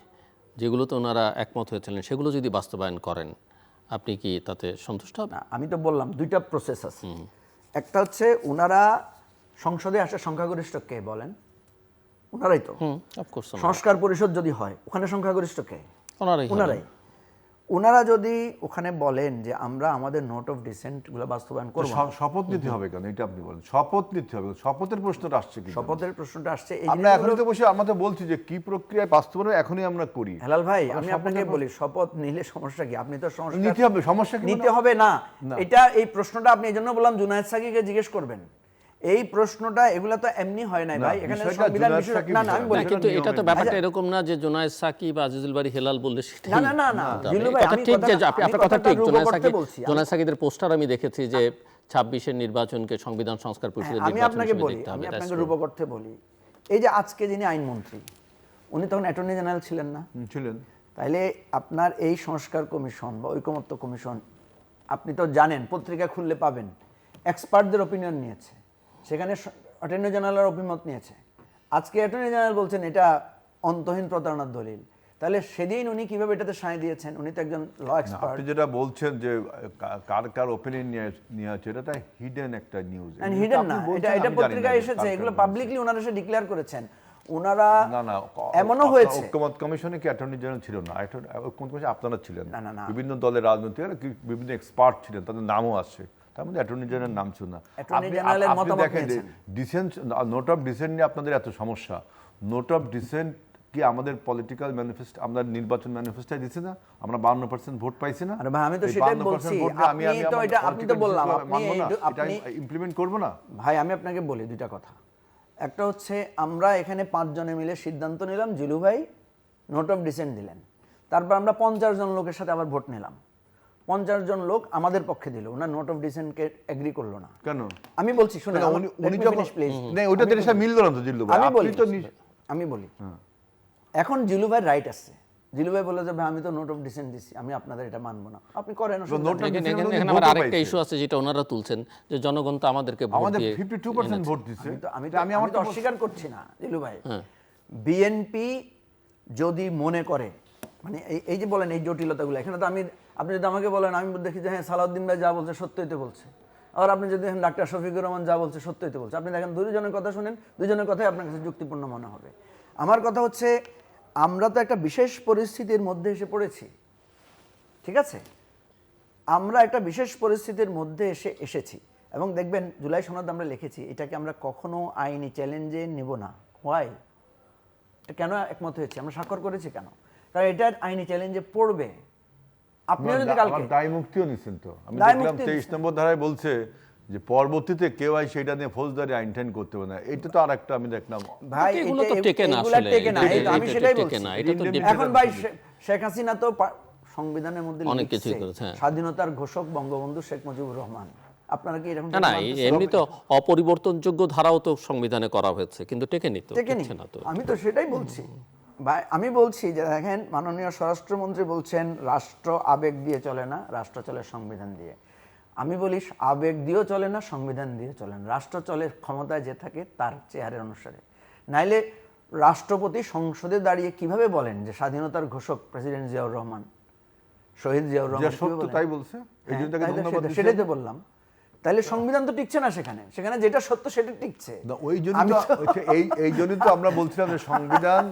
যেগুলোতে ওনারা একমত হয়েছিলেন সেগুলো যদি বাস্তবায়ন করেন, আপনি কি তাতে সন্তুষ্ট হবেন? আমি তো বললাম দুইটা প্রসেস আছে। একটা হচ্ছে ওনারা সংসদে আসে সংখ্যাগরিষ্ঠ কে বলেন? ওনারাই তো। সংস্কার পরিষদ যদি হয় ওখানে সংখ্যাগরিষ্ঠ কে? ওনারাই। ওনারা যদি ওখানে বলেন যে আমরা আমাদের নোট অফ ডিসেন্ট গুলো বাস্তবায়ন করব, শপথ নিতে হবে কেন? এটা আপনি বলেন শপথ নিতে হবে। শপথের প্রশ্নটা আসছে কি? শপথের প্রশ্নটা আসছে আমরা এখনই তো বসে আমরা তো বলছি যে কি প্রক্রিয়ায় বাস্তবায়ন এখনই আমরা করি। হেলাল ভাই, আমি আপনাকে বলি শপথ নিলে সমস্যা কি? আপনি তো নিতে হবে, সমস্যা কি? নিতে হবে না। এটা এই প্রশ্নটা আপনি এইজন্য বললাম জুনায়েদ সাকিকে জিজ্ঞেস করবেন। এই প্রশ্নটা এগুলা তো এমনি হয় না ভাই, এখানে সংবিধান না না আমি বলি, কিন্তু এটা তো ব্যাপারটা এরকম না যে জুনায়েদ সাকিব বা আজিজুল বারী হেলাল বললে সেটা না না না জিলু ভাই, আমি ঠিক যে আপনার কথা ঠিক। জুনায়েদ সাকিবের পোস্টার আমি দেখেছি যে 26 এর নির্বাচনকে সংবিধান সংস্কার পরিষদের আমি আপনাকে বলি, আমি আপনাকে রূপক অর্থে বলি, এই যে আজকে যিনি আইনমন্ত্রী উনি তখন অ্যাটর্নি জেনারেল ছিলেন না? ছিলেন। তাইলে আপনার এই সংস্কার কমিশন বা ঐকমত্য কমিশন, আপনি তো জানেন পত্রিকা খুললে পাবেন, এক্সপার্টদের অপিনিয়ন নিয়েছে, সেখানে অ্যাটর্নি জেনারেলের অভিমত নিয়েছে। আজকে অ্যাটর্নি জেনারেল বলছেন এটা অন্তহীন প্রতারণার দলিল। তাহলে সেদিন উনি কিভাবে এটাতে সায় দিয়েছেন? উনি তো একজন ল এক্সপার্ট। আপনি যেটা বলছেন যে কার অপিনিয়ন নিয়ে আছে, এটা হিডেন একটা নিউজ। হিডেন না, এটা পত্রিকায় এসেছে, এগুলো পাবলিকলি ওনারা এসে ডিক্লেয়ার করেছেন। ওনারা এমনও হয়েছে ঐকমত্য কমিশনে কি অ্যাটর্নি জেনারেল ছিল না? ঐকমত্য কমিশনে আপনারা ছিলেন, বিভিন্ন দলের রাজনৈতিক বিভিন্ন এক্সপার্ট ছিলেন, তাদের নামও আছে, তার মধ্যে অ্যাটর্নি জেনারেল নাম ছিল না। আপনি দেখেন ডিসেন্ট, নোট অফ ডিসেন্ট নিয়ে আপনাদের এত সমস্যা। নোট অফ ডিসেন্ট কি আমাদের পলিটিক্যাল ম্যানিফেস্টো, আমরা নির্বাচন ম্যানিফেস্টোয় দিছি না, আমরা 52% ভোট পাইছি না? আরে ভাই আমি তো সেটাই বলছি, আপনি তো বললাম আপনি ইমপ্লিমেন্ট করব না। ভাই আমি আপনাকে বলি দুইটা কথা। একটা হচ্ছে আমরা এখানে 5 জনে মিলে সিদ্ধান্ত নিলাম, জিলু ভাই নোট অফ ডিসেন্ট দিলেন, তারপর আমরা 50 জন লোকের সাথে আবার ভোট নিলাম, 50 জন লোক আমাদের পক্ষে দিল, ওনার নোট অফ ডিসেন্টকে এগ্রি করলো না। কেন? আমি বলছি শুনুন, উনি যখন না ওইটা তো এসে মিললো না তো জিল্লু ভাই, আমি বলি এখন জিলু ভাই রাইট আছে, জিলু ভাই বলে যে ভাই আমি তো নোট অফ ডিসেন্ট দিছি, আমি আপনাদের এটা মানবো না, আপনি করেন। এখানে আবার আরেকটা ইস্যু আছে যেটা ওনারা তুলছেন যে জনগণ তো আমাদেরকে ভোট দিয়ে 52% ভোট দিছে। আমি আমার তো অস্বীকার করছি না জিলু ভাই। বিএনপি যদি মনে করে মানে এই যে বলেন এই জটিলতাগুলো, এখানে তো আপনি যদি আমাকে বলেন আমি দেখি যে হ্যাঁ সালাউদ্দিন ভাই যা বলছে সত্যই তো বলছে, আর আপনি যদি দেখেন ডাক্তার শফিকুর রহমান যা বলছে সত্যই তো বলছে, আপনি দেখেন দুজনের কথা শুনেন, দুজনের কথাই আপনার কাছে যুক্তিপূর্ণ মনে হবে। আমার কথা হচ্ছে আমরা তো একটা বিশেষ পরিস্থিতির মধ্যে এসে পড়েছি, ঠিক আছে, আমরা একটা বিশেষ পরিস্থিতির মধ্যে এসেছি এবং দেখবেন জুলাই সনদ আমরা লিখেছি, এটাকে আমরা কখনো আইনি চ্যালেঞ্জে নেব না। হোয়াই? এটা কেন একমত হয়েছে, আমরা স্বাক্ষর করেছি কেন? কারণ এটা আইনি চ্যালেঞ্জে পড়বে। আপনিও যদি কালকে দায় মুক্তিও নিছেন তো, আমি দেখলাম 23 নম্বর ধারায় বলছে যে পরবর্তীতে কেউ সেটা নিয়ে ফৌজদারি আইন টাইন করতে পারে না। এটা তো আরেকটা আমি দেখলাম ভাই, এগুলো তো টেকে না আসলে, আমি সেটাই বলছি। এটা তো এখন ভাই শেখ হাসিনা তো সংবিধানের মধ্যে অনেক কিছু করেছে, স্বাধীনতার ঘোষক বঙ্গবন্ধু শেখ মুজিবুর রহমান। আপনারা কি এরকম না? এমনি তো অপরিবর্তনযোগ্য ধারাও তো সংবিধানে করা হয়েছে, কিন্তু টেকেনি তো, টেকছে না তো। আমি তো সেটাই বলছি ভাই, আমি বলছি যে দেখেন মাননীয় স্বরাষ্ট্রমন্ত্রী বলছেন রাষ্ট্র আবেগ দিয়ে চলে না, রাষ্ট্র চলে সংবিধান দিয়ে। আমি বলি আবেগ দিয়েও চলে না, সংবিধান দিয়ে চলে না, রাষ্ট্র চলে ক্ষমতায় যে থাকে তার চেহারের অনুসারে। নাইলে রাষ্ট্রপতি সংসদে দাঁড়িয়ে কিভাবে বলেন যে স্বাধীনতার ঘোষক প্রেসিডেন্ট জিয়াউর রহমান, শহীদ জিয়াউর রহমান, তাই বলছে, সেটাই তো বললাম। তাহলে সংবিধান তো টিকছে না সেখানে, সেখানে যেটা সত্য সেটা টিকছে। এই জন্যই তো আমরা বলছিলাম যে সংবিধান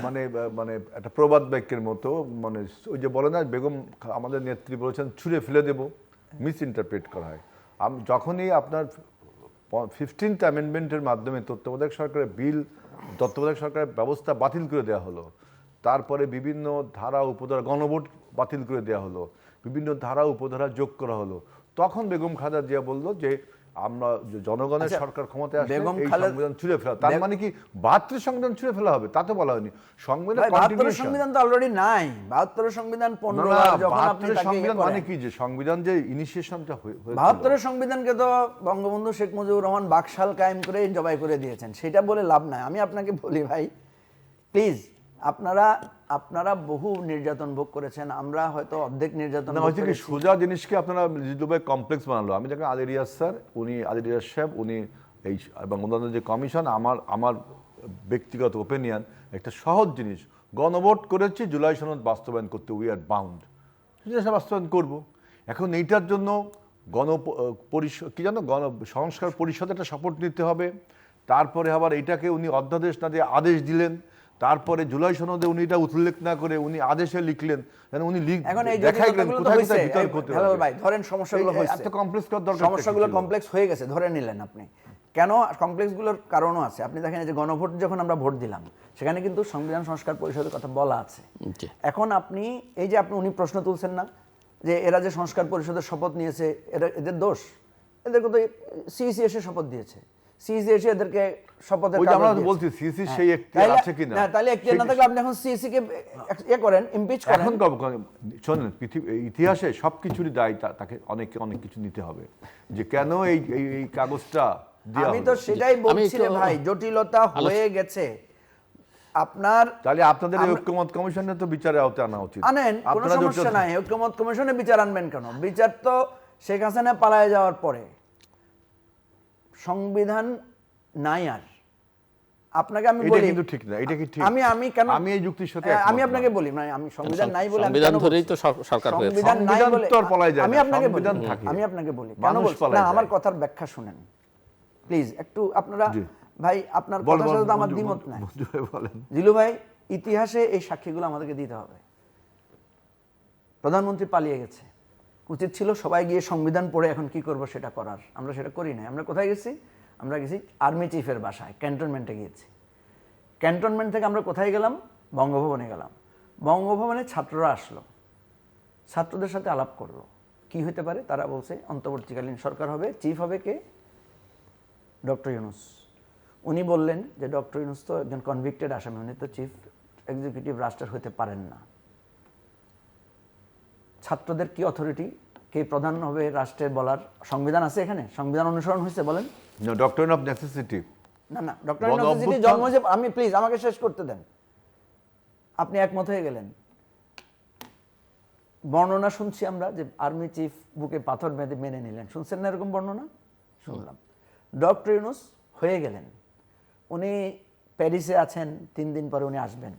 মানে মানে একটা প্রবাদ বাক্যের মতো, মানে ওই যে বলে না বেগম আমাদের নেত্রী বলেছেন ছুঁড়ে ফেলে দেব, মিস ইন্টারপ্রেট করা হয়। যখনই আপনার 15th অ্যামেন্ডমেন্টের মাধ্যমে তত্ত্বাবধায়ক সরকারের বিল, তত্ত্বাবধায়ক সরকারের ব্যবস্থা বাতিল করে দেওয়া হলো, তারপরে বিভিন্ন ধারা উপধারা, গণভোট বাতিল করে দেওয়া হলো, বিভিন্ন ধারা উপধারা যোগ করা হলো, তখন বেগম খালেদা জিয়া বলল যে আমরা জনগণের সরকার ক্ষমতায় আসলে এই সংবিধান ছুঁড়ে ফেলা। তার মানে কি 72 সংবিধান ছুঁড়ে ফেলা হবে? তা তো বলা হয়নি। সংবিধান তো অলরেডি নাই, 72 সংবিধান 15 যখন আপনি সংবিধান মানে কি যে সংবিধান যে ইনিশিয়েশনটা হয়েছিল, 72 সংবিধানকে তো বঙ্গবন্ধু শেখ মুজিবুর রহমান বাকশাল কায়েম করে জবাই করে দিয়েছেন, সেটা বলে লাভ নাই। আমি আপনাকে বলি ভাই প্লিজ, আপনারা বহু নির্যাতন ভোগ করেছেন, আমরা হয়তো অর্ধেক নির্যাতন ভোগ করেছি। সোজা জিনিসকে আপনারা জিদুভাই কমপ্লেক্স বানালো। আমি দেখেন আলী রিয়াজ স্যার, আলী রিয়াজ সাহেব, উনি এই এবং অন্যান্য যে কমিশন, আমার ব্যক্তিগত ওপিনিয়ন, একটা সহজ জিনিস, গণভোট করেছি জুলাই সনদ বাস্তবায়ন করতে, উই আর বাউন্ড, সেটা বাস্তবায়ন করব। এখন এইটার জন্য সংস্কার পরিষদ একটা শপথ নিতে হবে, তারপরে আবার এটাকে উনি অধ্যাদেশ না দিয়ে আদেশ দিলেন, তারপরে জুলাই সনদে উনি এটা উল্লেখ না করে উনি আদেশে লিখলেন, উনি দেখাই গেলেন কোথায় কোথায় বিতর্ক হতে পারে। ভাই ধরেন সমস্যাগুলো হয়েছে, এত কমপ্লেক্স করার দরকার, সমস্যাগুলো কমপ্লেক্স হয়ে গেছে ধরে নিলেন আপনি। কেন কমপ্লেক্সগুলোর কারণও আছে। আপনি দেখেন যে গণভোট যখন আমরা ভোট দিলাম, সেখানে কিন্তু সংবিধান সংস্কার পরিষদের কথা বলা আছে। এখন আপনি এই যে উনি প্রশ্ন তুলছেন না যে এরা যে সংস্কার পরিষদের শপথ নিয়েছে এদের দোষ, এদেরকে তো সিইসি এসে শপথ দিয়েছে, সিইসি এসে এদেরকে শপথের কাগজ আমরা বলছি সিইসি সেই এখতিয়ার আছে কিনা। না, তাহলে এখতিয়ার না থাকলে আপনি এখন সিইসি কে করেন, ইমপিচ করেন। এখন শুনুন, ইতিহাসে সবকিছুরই দায় তাকে অনেক কিছু নিতে হবে, যে কেন এই কাগজটা দেয়া হলো। আমি তো সেটাই বলছি রে ভাই, জটিলতা হয়ে গেছে আপনার। তাহলে আপনাদের এই ঐক্যমত কমিশনে তো বিচারে আওতায় আনা উচিত। আনেন, কোনো সমস্যা নাই, ঐক্যমত কমিশনে বিচার আনবেন কেন? বিচার তো শেখ হাসিনা পালায়ে যাওয়ার পরে, সংবিধান নাই আর। আপনাকে আমি বলি কিন্তু ঠিক না, এটা কি ঠিক? আমি কেন আমি এই যুক্তির সাথে আমি আপনাকে বলি, মানে আমি সংবিধান নাই বলে সংবিধান ধরেই তো সরকার হয়েছে, সংবিধান নাই বলে তো পলায় যায় না, আমি আপনাকে বলি, থাকে। আমি আপনাকে বলি কেন বলছি না, আমার কথার ব্যাখ্যা শুনেন প্লিজ একটু। আপনারা ভাই আপনার কথার সাথে আমার দ্বিমত নাই। জিলু ভাই, ইতিহাসে এই সাক্ষীগুলো আমাদেরকে দিতে হবে। প্রধানমন্ত্রী পালিয়ে গেছে, উচিত ছিল সবাই গিয়ে সংবিধান পড়ে এখন কি করব সেটা করার। আমরা সেটা করি নাই। আমরা কোথায় গেছি? আমরা গেছি আর্মি চিফের বাসায়, ক্যান্টনমেন্টে গিয়েছি। ক্যান্টনমেন্ট থেকে আমরা কোথায় গেলাম? বঙ্গভবনে গেলাম। বঙ্গভবনে ছাত্ররা আসলো, ছাত্রদের সাথে আলাপ করলো, কি হতে পারে? তারা বলছে অন্তর্বর্তীকালীন সরকার হবে, চিফ হবে কে? ডক্টর ইউনূস। উনি বললেন যে ডক্টর ইউনূস তো একজন কনভিক্টেড আসামি, উনি তো চিফ এক্সিকিউটিভ রাষ্ট্রের হতে পারেন না। ছাত্রদের কি অথরিটি, কে প্রধান হবে রাষ্ট্রের বলার সংবিধান আছে এখানে? সংবিধান অনুসরণ হয়েছে বলেন? ডক্টরিন অফ নেসেসিটি। না না, ডক্টর ইউনূস জন্ম হয়েছে, আমি প্লিজ আমাকে শেষ করতে দেন। আপনি একমত হয়ে গেলেন। বর্ণনা শুনছি আমরা যে আর্মি চিফ বুকে পাথর বেঁধে মেনে নিলেন, শুনছেন না এরকম বর্ণনা? শুনলাম। ডক্টর ইউনূস হয়ে গেলেন, উনি প্যারিসে আছেন, 3 দিন পরে উনি আসবেন।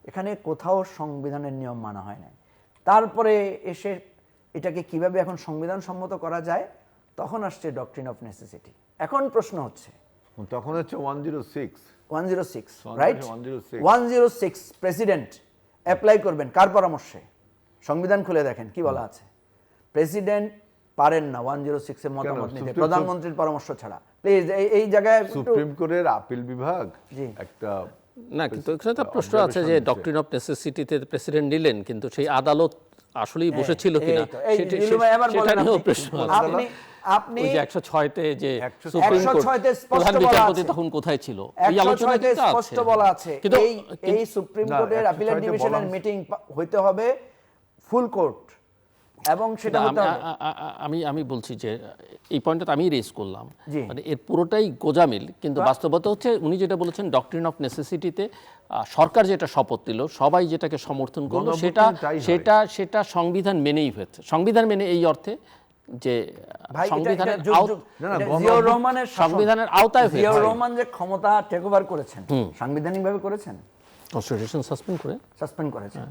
এখানে কোথাও সংবিধানের নিয়ম মানা হয় না। তারপরে এসে এটাকে কিভাবে এখন সংবিধান সম্মত করা যায়, তখন আসছে ডক্ট্রিন অফ নেসেসিটি। এখন প্রশ্ন হচ্ছে, তখন হচ্ছে 106 রাইট, 106 106 প্রেসিডেন্ট অ্যাপ্লাই করবেন কার পরামর্শে? সংবিধান খুলে দেখেন কি বলা আছে। প্রেসিডেন্ট পারেন না 106 এর মতামত নিতে প্রধানমন্ত্রীর পরামর্শ ছাড়া। প্লিজ এই জায়গায় সুপ্রিম কোর্টের আপিল বিভাগ একটা না, কিন্তু এখানে তো প্রশ্ন আছে যে ডক্টরিন অফ নেসেসিটিতে প্রেসিডেন্ট নিলেন, কিন্তু সেই আদালত আসলেই বসেছিল কিনা সেটা নিয়েও প্রশ্ন আছে। আপনি ওই যে 106-তে যে 106-তে স্পষ্ট বলা আছে, তখন কোথায় ছিল এই আলোচনাতে স্পষ্ট বলা আছে এই সুপ্রিম কোর্টের আপিলেট ডিভিশনের মিটিং হইতে হবে ফুল কোর্ট, এবং সেটা হতে হবে। আমি বলছি যে এই পয়েন্টটা আমি রেজ করলাম, মানে এর পুরোটাই গোজামিল, কিন্তু বাস্তবতা হচ্ছে উনি যেটা বলেছেন ডক্টরিন অফ নেসেসিটিতে সরকার যেটা শপথ দিল, সবাই যেটাকে সমর্থন করলো, সেটা সংবিধান মেনেই হয়েছে। সংবিধান মেনে এই অর্থে যে সংবিধানের আওতায় হয়েছে। জিয়াউর রহমান যে ক্ষমতা টেক ওভার করেছেন, সাংবিধানিকভাবে করেছেন, কনস্টিটিউশন সাসপেন্ড করেছেন।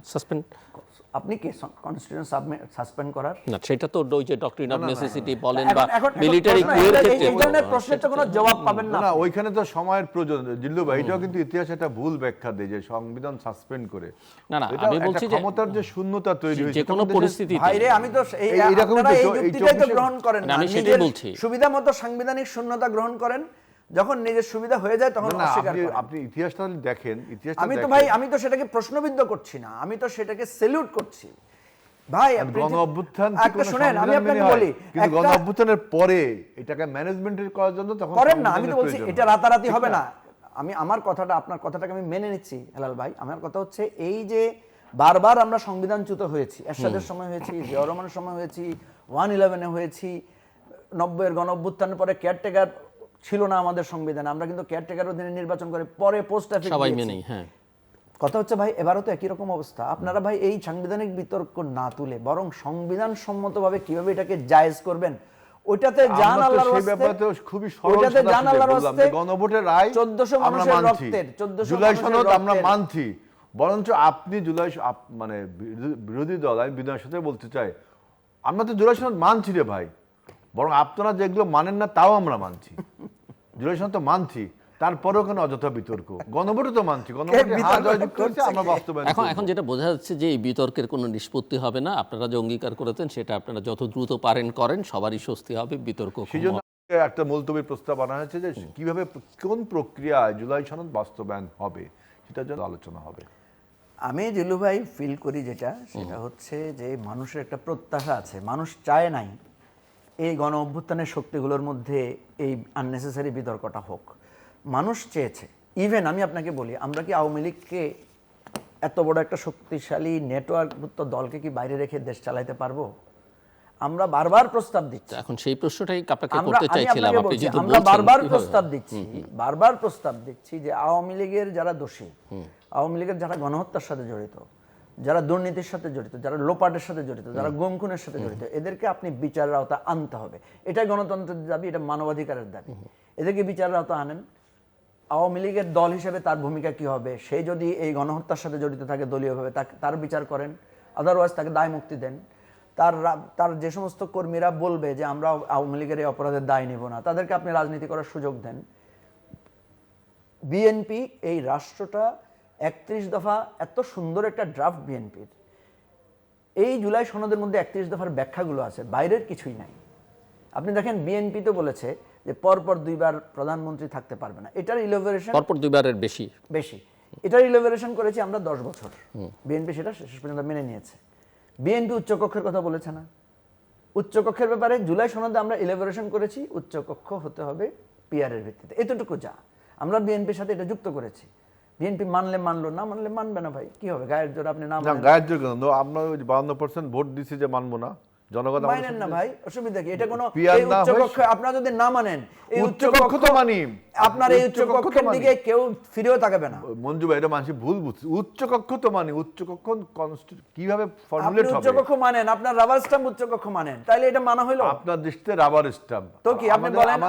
আপনি কি কনস্টিটিউশন সাসপেন্ড করার? না, সেটা তো ওই যে ডক্টরিন অফ নেসেসিটি বলেন বা মিলিটারি কুয়ের ক্ষেত্রে এই ধরনের প্রশ্নের তো কোনো জবাব পাবেন না। না, ওইখানে তো সময়ের প্রয়োজন। জিল্লু ভাই, এটাও কিন্তু ইতিহাসে একটা ভুল ব্যাখ্যা দেয় যে সংবিধান সাসপেন্ড করে। না, আমি বলছি যে ক্ষমতার যে শূন্যতা তৈরি হয়েছে যে কোনো পরিস্থিতিতে। ভাইরে, আমি তো আপনারা এই যুক্তিটাই তো গ্রহণ করেন না। আমি সেটাই বলছি, সুবিধা মতো সাংবিধানিক শূন্যতা গ্রহণ করেন, যখন নিজের সুবিধা হয়ে যায় তখন অস্বীকার করেন। আপনি ইতিহাস তাহলে দেখেন, ইতিহাসটা আমি তো ভাই, আমি তো সেটাকে প্রশ্নবিদ্ধ করছি না, আমি তো সেটাকে স্যালুট করছি ভাই। গণ অভ্যুত্থান একটা শুনেন, আমি আপনাকে বলি, কিন্তু গণ অভ্যুত্থানের পরে এটাকে ম্যানেজমেন্টের করার জন্য তখন করেন না। আমি তো বলছি এটা রাতারাতি হবে না। আমি আমার কথাটা, আপনার কথাটাকে আমি মেনে নিচ্ছি হেলাল ভাই। আমার কথা হচ্ছে এই যে বারবার আমরা সংবিধানচ্যুত হয়েছি, এরশাদের সময় হয়েছি, জিয়াউর রহমানের সময় হয়েছি, 111-এ হয়েছি, 90-এর গণ অভ্যুত্থানের পরে কেয়ারটেকার ছিল না আমাদের সংবিধানে, আমরা কিন্তু কেয়ারটেকার অধীনে নির্বাচন করে পরে পোস্ট অফিস সবাই মেনেই। হ্যাঁ, কথা হচ্ছে ভাই এবারও তো একই রকম অবস্থা। আপনারা ভাই এই সাংবিধানিক বিতর্ক না তুলে বরং সংবিধান সম্মতভাবে কিভাবে এটাকে জায়েজ করবেন ওইটাতে জান আল্লাহর ওয়াস্তে, খুবই সরল ওইটাতে জান আল্লাহর ওয়াস্তে গণভোটের রায় 1400 মানুষের রক্তের, 1400 জুলাই সনদ আমরা মানছি, বরঞ্চ আপনি জুলাই মানে বিরোধী দল, আমি বিধানের সাথে বলতে চাই, আমরা তো জুলাই সনদ মানছি রে ভাই, বরং আপনারা যেগুলো মানেন না তাও আমরা মানছি। জুলাই সনদ তো মানছি, তারপরেও কেন অযথা বিতর্ক? গণভোটে তো মানছি, এখন যেটা বোঝা যাচ্ছে যে এই বিতর্কের কোনো নিষ্পত্তি হবে না। আপনারা যে অঙ্গীকার করেছেন সেটা আপনারা যত দ্রুত পারেন করেন, সবারই স্বস্তি হবে, বিতর্ক। সেই জন্য একটা মুলতবি প্রস্তাব আনা হয়েছে যে কিভাবে কোন প্রক্রিয়ায় জুলাই সনদ বাস্তবায়ন হবে সেটার জন্য আলোচনা হবে। আমি জিল্লু ভাই ফিল করি যেটা, সেটা হচ্ছে যে মানুষের একটা প্রত্যাশা আছে, মানুষ চায় নাই এই গণ অভ্যুত্থানের শক্তিগুলোর মধ্যে এই আননেসেসারি বিতর্কটা হোক। মানুষ চেয়েছে। ইভেন আমি আপনাকে বলি, আমরা কি আওয়ামী লীগকে এত বড় একটা শক্তিশালী নেটওয়ার্কভুক্ত দলকে কি বাইরে রেখে দেশ চালাতে পারবো? আমরা বারবার প্রস্তাব দিচ্ছি। এখন সেই প্রশ্নটাই আপনাকে করতে চাইছিলাম। আপনি যেহেতু আমরা বারবার প্রস্তাব দিচ্ছি যে আওয়ামী লীগের যারা দোষী, আওয়ামী লীগের যারা গণহত্যার সাথে জড়িত, যারা দুর্নীতির সাথে জড়িত, যারা লোপাটের সাথে জড়িত, যারা গুম খুনের সাথে জড়িত, এদেরকে আপনি বিচারের আওতা আনতে হবে। এটাই গণতন্ত্রের দাবি, এটা মানবাধিকারের দাবি। এদেরকে বিচারের আওতা আনেন। আওয়ামী লীগের দল হিসেবে তার ভূমিকা কি হবে? সে যদি এই গণহত্যার সাথে জড়িত থাকে দলীয়ভাবে, তার বিচার করেন, আদারওয়াইজ তাকে দায় মুক্তি দেন। তার যে সমস্ত কর্মীরা বলবে যে আমরা আওয়ামী লীগের এই অপরাধের দায় নিব না, তাদেরকে আপনি রাজনীতি করার সুযোগ দেন। বিএনপি এই রাষ্ট্রটা 31 দফা, এত সুন্দর একটা ড্রাফট বিএনপির, এই জুলাই সনদের মধ্যে 31 দফার ব্যাখ্যাগুলো আছে, বাইরের কিছুই নাই। আপনি দেখেন বিএনপি তো বলেছে যে পরপর 2বার প্রধানমন্ত্রী থাকতে পারবে না, এটার ইলাবোরেশন পরপর 2বারের বেশি। এটার ইলেভেরেশন করেছি আমরা 10 বছর, বিএনপি সেটা শেষ পর্যন্ত মেনে নিয়েছে। বিএনপি উচ্চকক্ষের কথা বলেছে না, উচ্চকক্ষের ব্যাপারে জুলাই সনদে আমরা ইলেভেরেশন করেছি উচ্চকক্ষ হতে হবে পিআরের ভিত্তিতে, এতটুকু যা আমরা বিএনপির সাথে এটা যুক্ত করেছি। বিএনপি মানলে মানলো, না মানলে মানবে না ভাই, কি হবে গায়ের জোর আপনি না মানেন। গায়ের জোর কেন, আমরা 52% ভোট দিছি যে মানবো না, জনগণ মানেন না ভাই, অসুবিধা কি? এটা কোনো PR এই না হয়- উচ্চকক্ষ আপনারা যদি না মানেন, এই উচ্চকক্ষ তো মানি, আপনার এই উচ্চকক্ষের দিকে কেউ ফিরেও তাকাবে না। মঞ্জু ভাই এটা মানুষ ভুল বুঝছে, উচ্চকক্ষ তো মানি, উচ্চকক্ষ কিভাবে আপনি ফর্মুলেট হবে? উচ্চকক্ষ মানেন, আপনার রাবার স্ট্যাম্প উচ্চকক্ষ মানেন, তাইলে এটা মানা হইলো? আপনার দৃষ্টিতে রাবার স্ট্যাম্প তো কি আপনি বলেন,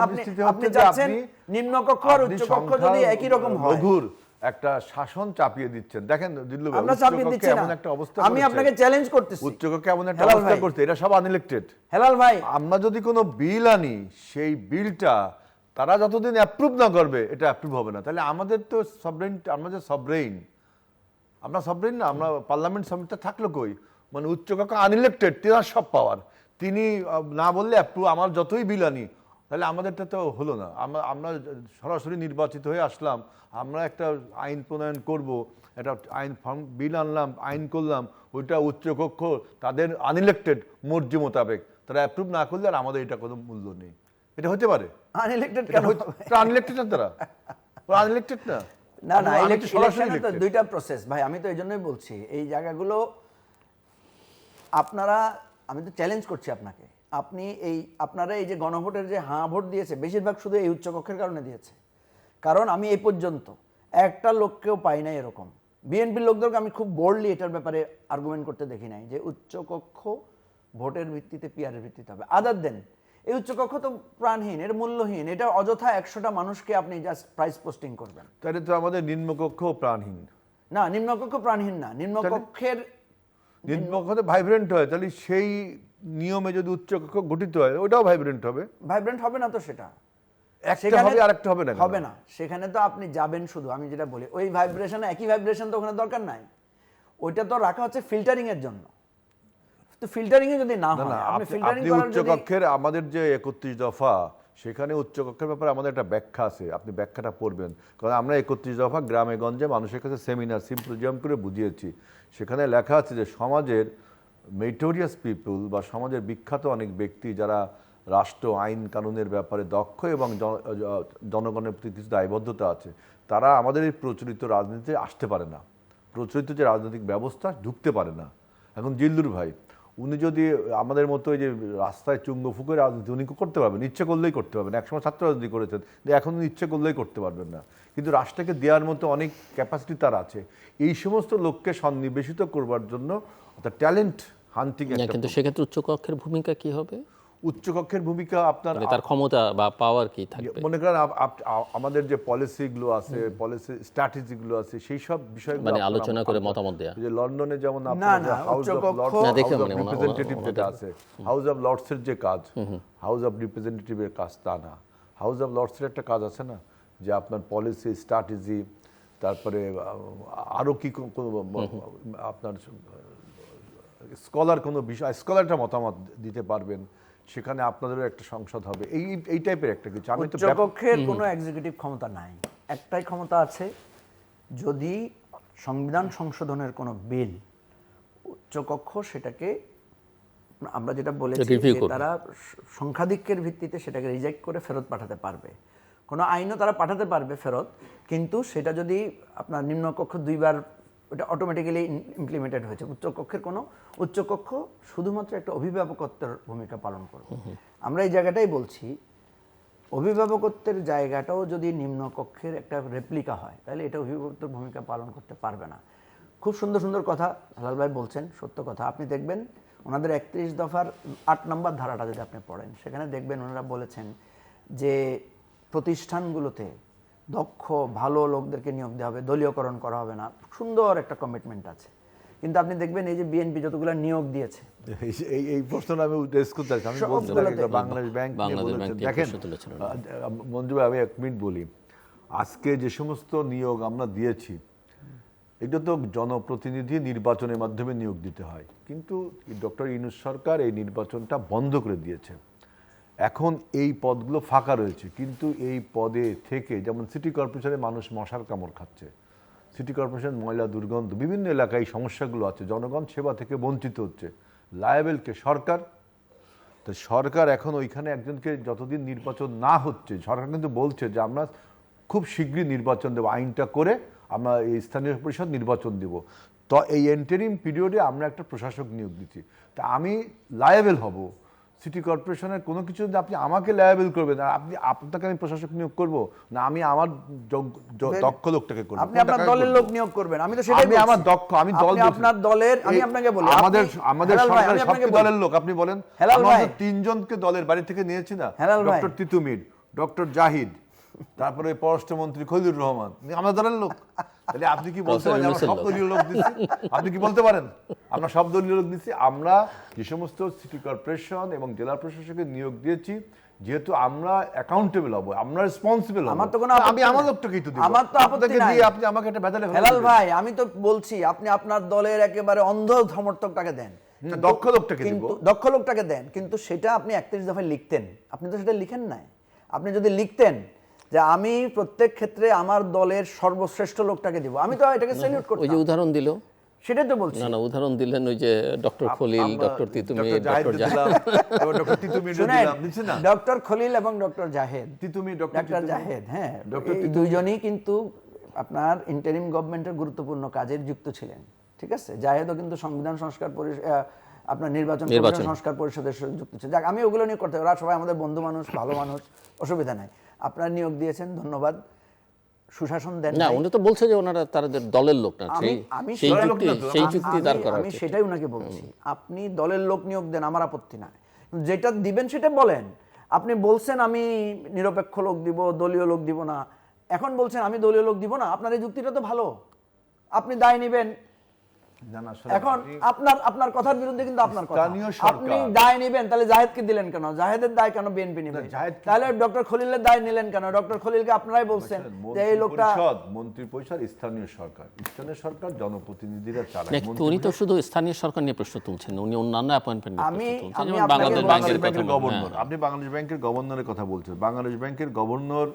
আপনি চাচ্ছেন নিম্নকক্ষ আর উচ্চকক্ষ যদি একই রকম হয়, লঘুর একটা শাসন চাপিয়ে দিচ্ছেন। দেখেন দিল্লু ভাই, আমরা চাপিয়ে উচ্চকক্ষে দিচ্ছি না, এমন একটা অবস্থা আমি করেছে, আপনাকে চ্যালেঞ্জ করতেছি। উচ্চকক্ষে এমন একটা হেলাল অবস্থা ভাই, করছে, এটা সব আনইলেক্টেড। হেলাল ভাই, আমরা যদি কোনো বিল আনি, সেই বিলটা তারা যতদিন অ্যাপ্রুভ না করবে এটা অ্যাপ্রুভ হবে না। তাহলে আমাদের তো সবরেইন, আমরা যে সবরেইন, আমরা সবরেইন না, আমরা পার্লামেন্ট সমিতিটা থাকলো কই? মানে উচ্চকক্ষ আনইলেক্টেড, তিনার সব পাওয়ার, তিনি না বললে অ্যাপ্রুভ, আমার যতই বিল আনি, তাহলে আমাদেরটা তো হলো না। আমরা সরাসরি নির্বাচিত হয়ে আসলাম, আমরা একটা আইন প্রণয়ন করব, একটা আইন বিল আনলাম, আইন করলাম, ওইটা উচ্চকক্ষ তাদের আনইলেক্টেড মর্জি মোতাবেক তারা অ্যাপ্রুভ না করলে আর আমাদের এটা কোনো মূল্য নেই। এটা হতে পারে? আনইলেক্টেড কেন? আনইলেক্টেড না তারা, আনইলেক্টেড না। না না, আমি তো সরাসরি ইলেকশনে তো elected। দুইটা প্রসেস ভাই, আমি তো এই জন্যই বলছি এই জায়গাগুলো আপনারা, আমি তো চ্যালেঞ্জ করছি আপনাকে, আপনারা এই যে গণভোটের যে হাঁ ভোট দিয়েছে, বেশিরভাগ শুধু এই উচ্চকক্ষের কারণে দিয়েছে। কারণ আমি এই পর্যন্ত একটা লোককেও পাই নাই এরকম, বিএনপির লোকদেরকে আমি খুব বোল্ডলি এটার ব্যাপারে আর্গুমেন্ট করতে দেখি নাই যে উচ্চকক্ষ ভোটের ভিত্তিতে পিআরের ভিত্তিতে হবে। আদার দেন এই উচ্চকক্ষ তো প্রাণহীন, এটা মূল্যহীন, এটা অযথা 100টা মানুষকে আপনি জাস্ট প্রাইস পোস্টিং করবেন। তাহলে তো আমাদের নিম্নকক্ষ প্রাণহীন। না, নিম্নকক্ষ প্রাণহীন না, নিম্নকক্ষের নিম্নকক্ষে ভাইব্রেন্ট হয়, তাহলে সেই নিয়মে যদি উচ্চকক্ষ গঠিত হয় ওটাও ভাইব্রেন্ট হবে। ভাইব্রেন্ট হবে না তো, সেটা একটা হবে আর একটা হবে না কেন? হবে না, সেখানে তো আপনি যাবেন শুধু, আমি যেটা বলি ওই ভাইব্রেশন, একই ভাইব্রেশন তো ওখানে দরকার নাই, ওইটা তো রাখা হচ্ছে ফিল্টারিং এর জন্য। তো ফিল্টারিং এ যদি না হয়, আপনি ফিল্টারিং আপনি করার যদি উচ্চকক্ষের আমাদের যে 31 দফা, সেখানে উচ্চকক্ষের ব্যাপারে আমাদের একটা ব্যাখ্যা আছে, আপনি ব্যাখ্যাটা পড়বেন। কারণ আমরা 31 দফা গ্রামে গঞ্জে মানুষের কাছে সেমিনার সিম্পোজিয়াম করে বুঝিয়েছি। সেখানে লেখা আছে যে সমাজের মেরিটোরিয়াস পিপল বা সমাজের বিখ্যাত অনেক ব্যক্তি যারা রাষ্ট্র আইন কানুনের ব্যাপারে দক্ষ এবং জনগণের প্রতি কিছু দায়বদ্ধতা আছে, তারা আমাদের এই প্রচলিত রাজনীতিতে আসতে পারে না, প্রচলিত যে রাজনৈতিক ব্যবস্থা ঢুকতে পারে না। এখন জিল্লুর ভাই উনি যদি আমাদের মতো এই যে রাস্তায় চুঙ্গ ফুকে রাজনীতি উনি করতে পারবেন, ইচ্ছে করলেই করতে পারবেন, একসময় ছাত্র রাজনীতি করেছেন, এখন উনি ইচ্ছে করলেই করতে পারবেন না। কিন্তু রাষ্ট্রকে দেওয়ার মতো অনেক ক্যাপাসিটি তার আছে। এই সমস্ত লোককে সন্নিবেশিত করবার জন্য অর্থাৎ ট্যালেন্ট হান্টিং। কিন্তু সেক্ষেত্রে উচ্চকক্ষের ভূমিকা কি হবে? উচ্চকক্ষের ভূমিকা আপনার মানে তার ক্ষমতা বা পাওয়ার কি থাকবে? মনে করেন আমাদের যে পলিসিগুলো আছে, পলিসি স্ট্র্যাটেজিগুলো আছে, সেই সব বিষয়গুলো মানে আলোচনা করে মতামত দেয়া। যে লন্ডনে যেমন না, আপনার না, হাউস অফ উচ্চকক্ষ- লর্ডস, না, দেখে হাউস অফ মানে রিপ্রেজেন্টেটিভ যেটা আছে, হাউস অফ লর্ডসের যে কাজ, হাউস অফ রিপ্রেজেন্টেটিভের কাজ তা না। হাউস অফ লর্ডসের একটা কাজ আছে না, যে আপনার পলিসি স্ট্র্যাটেজি, তারপরে আরো কি আপনার স্কলার কোনো বিষয়, স্কলারটা মতামত দিতে পারবেন, সেখানে আপনাদেরও একটা সংসদ হবে, এই টাইপের একটা কিছু। আমি তো উচ্চকক্ষের কোনো এক্সিকিউটিভ ক্ষমতা নাই, একটাই ক্ষমতা আছে, যদি সংবিধান সংশোধনের কোনো বিল উচ্চকক্ষ সেটাকে, আমরা যেটা বলেছি Review যে করবে। তারা সংখ্যাধিক্যের ভিত্তিতে সেটাকে রিজেক্ট করে ফেরত পাঠাতে পারবে, কোনো আইনও তারা পাঠাতে পারবে ফেরত, কিন্তু সেটা যদি আপনার নিম্নকক্ষ দুইবার, ওটা অটোমেটিক্যালি ইমপ্লিমেন্টেড হয়েছে। উচ্চকক্ষ শুধুমাত্র একটা অভিভাবকত্বের ভূমিকা পালন করবে। আমরা এই জায়গাটাই বলছি, অভিভাবকত্বের জায়গাটাও যদি নিম্নকক্ষের একটা রেপ্লিকা হয়, তাহলে এটা অভিভাবকত্বের ভূমিকা পালন করতে পারবে না। খুব সুন্দর সুন্দর কথা হেলাল ভাই বলছেন, সত্য কথা। আপনি দেখবেন ওনাদের 31 দফার 8 নম্বর ধারাটা যদি আপনি পড়েন, সেখানে দেখবেন ওনারা বলেছেন যে প্রতিষ্ঠানগুলোতে দক্ষ ভালো লোকদেরকে নিয়োগ দেওয়া হবে, দলীয়করণ করা হবে না, সুন্দর একটা কমিটমেন্ট আছে। কিন্তু আপনি দেখবেন এই যে বিএনপি যতগুলো নিয়োগ দিয়েছে, এই প্রশ্নটা আমি রেজ করতে চাই। আমি বলতে সবগুলোতে থাকি বাংলাদেশ ব্যাংক নিয়ে বলেছেন। দেখেন মঞ্জু ভাই, আমি 1 মিনিট বলি। আজকে যে সমস্ত নিয়োগ আমরা দিয়েছি, এটা তো জনপ্রতিনিধি নির্বাচনের মাধ্যমে নিয়োগ দিতে হয়, কিন্তু ডক্টর ইউনূস সরকার এই নির্বাচনটা বন্ধ করে দিয়েছে। এখন এই পদগুলো ফাঁকা রয়েছে, কিন্তু এই পদে থেকে যেমন সিটি কর্পোরেশনে মানুষ মশার কামড় খাচ্ছে, সিটি কর্পোরেশন ময়লা দুর্গন্ধ, বিভিন্ন এলাকায় এই সমস্যাগুলো আছে, জনগণ সেবা থেকে বঞ্চিত হচ্ছে। লায়াবেল কে? সরকার। তো সরকার এখন ওইখানে একজনকে, যতদিন নির্বাচন না হচ্ছে, সরকার কিন্তু বলছে যে আমরা খুব শীঘ্রই নির্বাচন দেবো, আইনটা করে আমরা এই স্থানীয় পরিষদ নির্বাচন দেব। তো এই এন্টারিম পিরিয়ডে আমরা একটা প্রশাসক নিয়োগ দিচ্ছি। তা আমি লায়াবেল হব সিটি কর্পোরেশনের কোনো কিছু, যে আপনি আমাকে লায়াবেল করবেন, আর আপনাকে আমি প্রশাসক নিয়োগ করব না, আমি আমার দক্ষ লোকটাকে করব? আপনি আপনার দলের লোক নিয়োগ করবেন, আমি তো সেটাই আমি বলছি। আমার দক্ষ, আমি দল আপনি আপনার দলের, আমি আপনাকে বলি, আমাদের সরকারের সব দলের লোক আপনি বলেন। হেলাল আমরা ভাই, 3 জনকে দলের বাড়ি থেকে নিয়েছি না, হেলাল ভাই, ডক্টর তিতুমির, ডক্টর জাহিদ, তারপরে পররাষ্ট্রমন্ত্রী খলিলুর রহমান, আমরা দলের লোক। তাহলে আপনি কি বলতে পারেন আমরা সব দলীয় লোক দিচ্ছি? আপনি কি বলতে পারেন আমরা সব দলীয় লোক দিচ্ছি? আমরা যে সমস্ত সিটি কর্পোরেশন এবং জেলা প্রশাসকের নিয়োগ দিয়েছি, যেহেতু আমরা অ্যাকাউন্টেবল হব, আমরা রেসপন্সিবল হব, আমার তো কোনো আমি আমার লোকটাকেই তো দিব। আমার তো আপত্তি নাই। দিয়ে আপনি আমাকে একটা বেদালে হেলাল ভাই, আমি তো বলছি আপনি আপনার দলের একেবারে অন্ধ সমর্থকটাকে দেন, দক্ষ লোকটাকে দিব। কিন্তু দক্ষ লোকটাকে দেন, কিন্তু সেটা আপনি 31 দফায় লিখতেন, আপনি তো সেটা লিখেন নাই। আপনি যদি লিখতেন যে আমি প্রত্যেক ক্ষেত্রে আমার দলের সর্বশ্রেষ্ঠ লোকটাকে দিব, আমি তো এটাকে স্যালিউট ওই যে করতাম। উদাহরণ দিল, সেটাই তো বলছি। না উদাহরণ দিলেন ওই যে doctor Khalil, doctor Titumir, doctor doctor Khalil এবং ডক্টর জাহেদ, তিতুমির, ডক্টর জাহেদ, হ্যাঁ, এই দুইজনই কিন্তু আপনার ইন্টারিম গভর্নমেন্টের গুরুত্বপূর্ণ কাজে যুক্ত ছিলেন, ঠিক আছে। জাহেদও কিন্তু সংবিধান সংস্কার আপনার নির্বাচন সংস্কার পরিষদের সাথে যুক্ত ছিল। যাক, আমি ওগুলো নিয়ে করতে, ওরা সবাই আমাদের বন্ধু মানুষ, ভালো মানুষ, অসুবিধা নাই। আপনারা নিয়োগ দিয়েছেন, ধন্যবাদ। সুশাসন দেন না, উনি তো বলছে যে ওনারা তাদের দলের লোক না, সেই যুক্তি দাঁড় করা আমি সেটাই উনাকে বলছি, আপনি দলের লোক নিয়োগ দেন, আমার আপত্তি নাই, যেটা দিবেন সেটা বলেন। আপনি বলছেন আমি নিরপেক্ষ লোক দিব, দলীয় লোক দিব না, এখন বলছেন আমি দলীয় লোক দিব না, আপনার এই যুক্তিটা তো ভালো, আপনি দায় নেবেন। এখন আপনার কথার বিরুদ্ধে কিন্তু আপনার কথা, আপনি দায় নেবেন, তাহলে জাহেদকে দিলেন কেন? জাহেদের দায় কেন বিএনপি নেবে? তাহলে ডক্টর খলিলের দায় নিলেন কেন? ডক্টর খলিলকে আপনারাই বলছেন যে এই লোকটা মন্ত্রী পরিষদ, স্থানীয় সরকার জনপ্রতিনিধিরা চালায়। উনি তো শুধু স্থানীয় সরকার নিয়ে প্রশ্ন তুলছেন, উনি অন্যান্য অ্যাপয়েন্টমেন্ট নিয়ে প্রশ্ন তুলছেন, যেমন বাংলাদেশ ব্যাংকের গভর্নর। আপনি বাংলাদেশ ব্যাংকের গভর্নরের কথা বলছেন। বাংলাদেশ ব্যাংকের গভর্নর,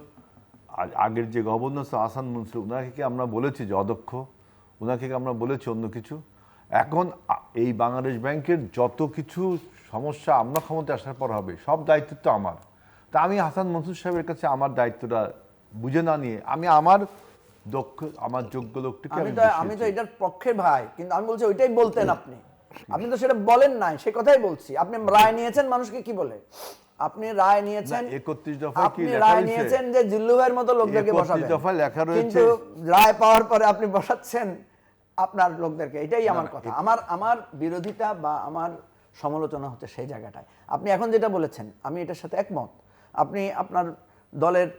আগের যে গভর্নর আহসান মনসুর, ওনাকে কি আমরা বলেছি যে অদক্ষ? ওনাকে আমরা বলেছি অন্য কিছু? এখন এই বাংলাদেশ ব্যাংকের যত কিছু সমস্যা আমরা ক্ষমতায় আসার পর হবে, সব দায়িত্ব তো আমার। তা আমি হাসান মনসুর সাহেবের কাছে আমার দায়িত্বটা বুঝে না নিয়ে আমি আমার যোগ্য লোকটিকে আমি তো এটার পক্ষে ভাই, কিন্তু আমি বলছি ওইটাই বলতেন আপনি তো সেটা বলেন নাই, সে কথাই বলছি। আপনি রায় নিয়েছেন, মানুষকে কি বলে আপনি রায় নিয়েছেন? 31 দফায় কি লেখা রায় নিয়েছেন যে জিল্লু ভাইয়ের মতো লোকদেরকে বসাবেন, 31 দফায় লেখা রয়েছে, কিন্তু রায় পাওয়ার পরে আপনি বসাচ্ছেন আপনার লোকদেরকে। এটাই আমার কথা। আমার বিরোধিতা বা আমার সমালোচনা হচ্ছে সেই জায়গাটায়। আপনি এখন যেটা বলেছেন আমি এটার সাথে একমত। আপনি আপনার দলের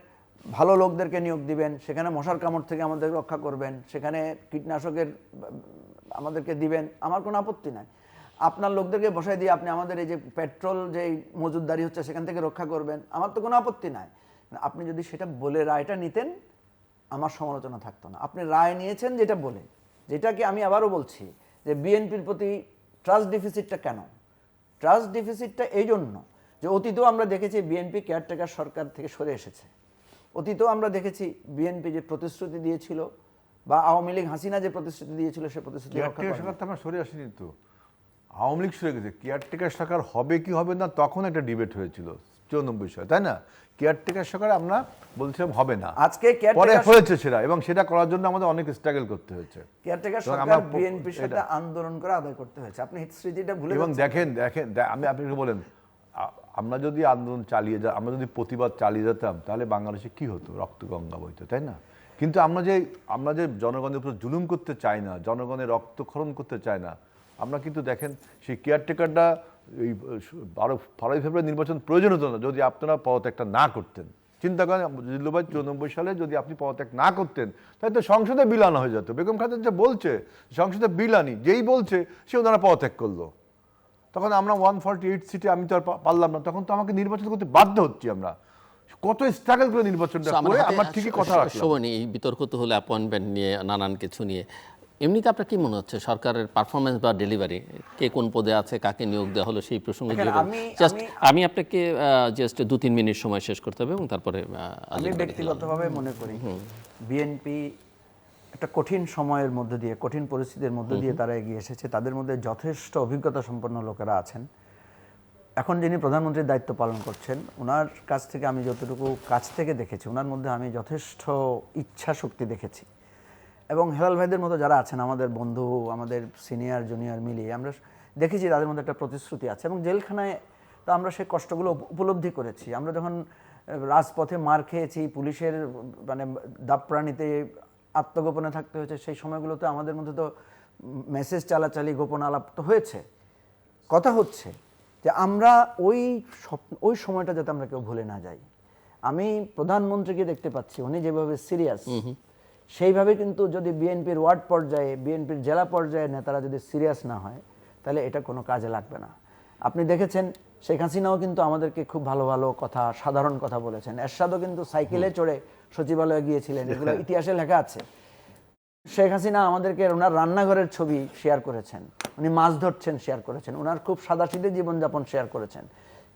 ভালো লোকদেরকে নিয়োগ দিবেন, সেখানে মশার কামড় থেকে আমাদের রক্ষা করবেন, সেখানে কীটনাশকের আমাদেরকে দিবেন, আমার কোনো আপত্তি নাই। আপনার লোকদেরকে বসাই দিয়ে আপনি আমাদের এই যে পেট্রোল যে মজুদদারি হচ্ছে সেখান থেকে রক্ষা করবেন, আমার তো কোনো আপত্তি নাই। আপনি যদি সেটা বলে রায়টা নিতেন, আমার সমালোচনা থাকতো না। আপনি রায় নিয়েছেন যেটা বলে, যেটাকে আমি আবারও বলছি যে বিএনপির প্রতি ট্রাস্ট ডিফিসিটটা কেন? ট্রাস্ট ডিফিসিটটা এই জন্য যে অতীতেও আমরা দেখেছি বিএনপি কেয়ারটেকার সরকার থেকে সরে এসেছে। অতীতেও আমরা দেখেছি বিএনপি যে প্রতিশ্রুতি দিয়েছিল বা আওয়ামী লীগ হাসিনা যে প্রতিশ্রুতি দিয়েছিল সে প্রতিশ্রুতি রক্ষা করেনি। সরকার তো আমরা সরে আসেনি, তো আওয়ামী লীগ সরে গেছে। কেয়ারটেকার সরকার হবে কি হবে না তখন একটা ডিবেট হয়েছিল 94 সালে, তাই না? কেয়ারটেকার সরকার আমরা বলছিলাম হবে না, আজকে পরে হয়েছে সেটা, এবং সেটা করার জন্য আমাদের অনেক স্ট্রাগল করতে হয়েছে। কেয়ারটেকার সরকার বিএনপির সাথে আন্দোলন করে আদায় করতে হয়েছে। আপনি স্মৃতিটা ভুলে এবং দেখেন আমি আপনাকে বলেন, আমরা যদি আন্দোলন চালিয়ে আমরা যদি প্রতিবাদ চালিয়ে যেতাম, তাহলে বাংলাদেশে কি হতো? রক্তগঙ্গা বইতো, তাই না? কিন্তু আমরা যে জনগণের উপর জুলুম করতে চাই না, জনগণের রক্তক্ষরণ করতে চাই না, আমরা কিন্তু দেখেন সেই কেয়ারটেকারটা এই 12 ফেব্রুয়ারি নির্বাচন প্রয়োজন হতো না যদি আপনারা পদত্যাগটা না করতেন। চিন্তা করেন, জিল্লু ভাই 94 সালে যদি আপনি পদত্যাগ না করতেন, তাহলে তো সংসদে বিল আনা হয়ে যেত। বেগম খালেদা যে বলছে সংসদে বিল আনি, যেই বলছে সে ওনারা পদত্যাগ করলো। তখন আমরা 148 সিটে আমি তো আর পারলাম না, তখন তো আমাকে নির্বাচন করতে বাধ্য হচ্ছি। আমরা কত স্ট্রাগল করে নির্বাচনটা করে আমরা ঠিকই কথা রাখলাম। শোভনী, এই বিতর্ক তো হলো অ্যাপয়েন্টমেন্ট নিয়ে, নানান কিছু নিয়ে। এমনিতে আপনার কি মনে হচ্ছে সরকারের পারফরমেন্স বা ডেলিভারি, কে কোন পদে আছে, কাকে নিয়োগ দেওয়া হলো, সেই প্রসঙ্গে আমি আপনাকে জাস্ট 2-3 মিনিট সময় শেষ করতে হবে এবং তারপরে আমি ব্যক্তিগতভাবে মনে করি বিএনপি একটা কঠিন সময়ের মধ্যে দিয়ে, কঠিন পরিস্থিতির মধ্যে দিয়ে তারা এগিয়ে এসেছে। তাদের মধ্যে যথেষ্ট অভিজ্ঞতা সম্পন্ন লোকেরা আছেন। এখন যিনি প্রধানমন্ত্রীর দায়িত্ব পালন করছেন, ওনার কাছ থেকে আমি যতটুকু কাছ থেকে দেখেছি, ওনার মধ্যে আমি যথেষ্ট ইচ্ছা শক্তি দেখেছি। এবং হেলাল ভাইদের মতো যারা আছেন, আমাদের বন্ধু, আমাদের সিনিয়র জুনিয়র মিলিয়ে আমরা দেখেছি তাদের মধ্যে একটা প্রতিশ্রুতি আছে। এবং জেলখানায় তো আমরা সেই কষ্টগুলো উপলব্ধি করেছি। আমরা যখন রাজপথে মার খেয়েছি, পুলিশের মানে দাপরানিতে আত্মগোপনে থাকতে হয়েছে, সেই সময়গুলোতে আমাদের মধ্যে তো মেসেজ চালাচালি, গোপন আলাপ তো হয়েছে। কথা হচ্ছে যে আমরা ওই সময়টা যাতে আমরা কেউ ভুলে না যাই। আমি প্রধানমন্ত্রীকে দেখতে পাচ্ছি, উনি যেভাবে সিরিয়াস, সেইভাবে কিন্তু যদি বিএনপির ওয়ার্ড পর্যায়ে, বিএনপির জেলা পর্যায়ে নেতারা যদি সিরিয়াস না হয়, তাহলে এটা কোনো কাজে লাগবে না। আপনি দেখেছেন শেখ হাসিনাও কিন্তু আমাদেরকে খুব ভালো ভালো কথা, সাধারণ কথা বলেছেন। এরশাদও কিন্তু সাইকেলে চড়ে সচিবালয়ে গিয়েছিলেন, এগুলো ইতিহাসে লেখা আছে। শেখ হাসিনা আমাদেরকে ওনার রান্নাঘরের ছবি শেয়ার করেছেন, উনি মাছ ধরছেন শেয়ার করেছেন, ওনার খুব সাদাসিধে জীবনযাপন শেয়ার করেছেন।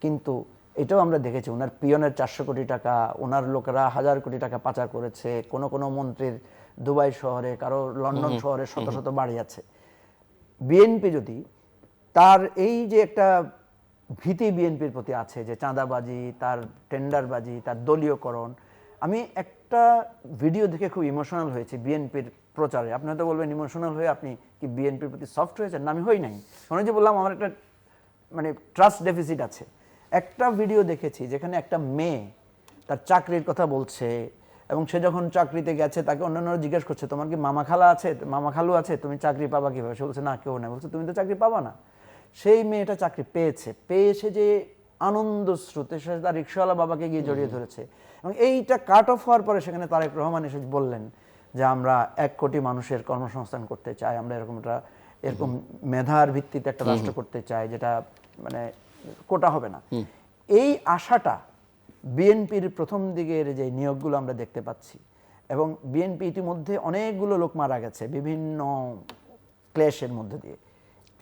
কিন্তু এটাও আমরা দেখেছি, ওনার পিয়নের 400 কোটি টাকা, ওনার লোকেরা 1000 কোটি টাকা পাচার করেছে। কোনো কোনো মন্ত্রীর দুবাই শহরে, কারো লন্ডন শহরে শত শত বাড়ি আছে। বিএনপি যদি তার এই যে একটা ভীতি বিএনপির প্রতি আছে, যে চাঁদাবাজি, তার টেন্ডারবাজি, তার দলীয়করণ। আমি একটা ভিডিও দেখে খুব ইমোশনাল হয়েছি বিএনপির প্রচারে। আপনি হয়তো বলবেন ইমোশনাল হয়ে আপনি কি বিএনপির প্রতি সফট হয়েছেন? না, আমি হই নাই। মনে যে বললাম, আমার একটা মানে ট্রাস্ট ডেফিসিট আছে। একটা ভিডিও দেখেছি যেখানে একটা মেয়ে তার চাকরির কথা বলছে, এবং সে যখন চাকরিতে গেছে তাকে অন্যান্যরা জিজ্ঞেস করছে, তোমার কি মামা খালা আছে, মামা খালু আছে, তুমি চাকরি পাবা কীভাবে? সে বলছে, না, কেউ নেই। বলছে, তুমি তো চাকরি পাবা না। সেই মেয়েটা চাকরি পেয়েছে যে আনন্দ স্রোতে সে তার রিক্সাওয়ালা বাবাকে গিয়ে জড়িয়ে ধরেছে। এবং এইটা কাট অফ হওয়ার পরে সেখানে তারেক রহমান এসে বললেন যে আমরা 1 কোটি মানুষের কর্মসংস্থান করতে চাই, আমরা এরকম মেধার ভিত্তিতে একটা রাষ্ট্র করতে চাই, যেটা মানে কোটা হবে না। এই আশাটা বিএনপির প্রথম দিকের যে নিয়োগগুলো আমরা দেখতে পাচ্ছি, এবং বিএনপি ইতিমধ্যে অনেকগুলো লোক মারা গেছে বিভিন্ন ক্লেশের মধ্যে দিয়ে,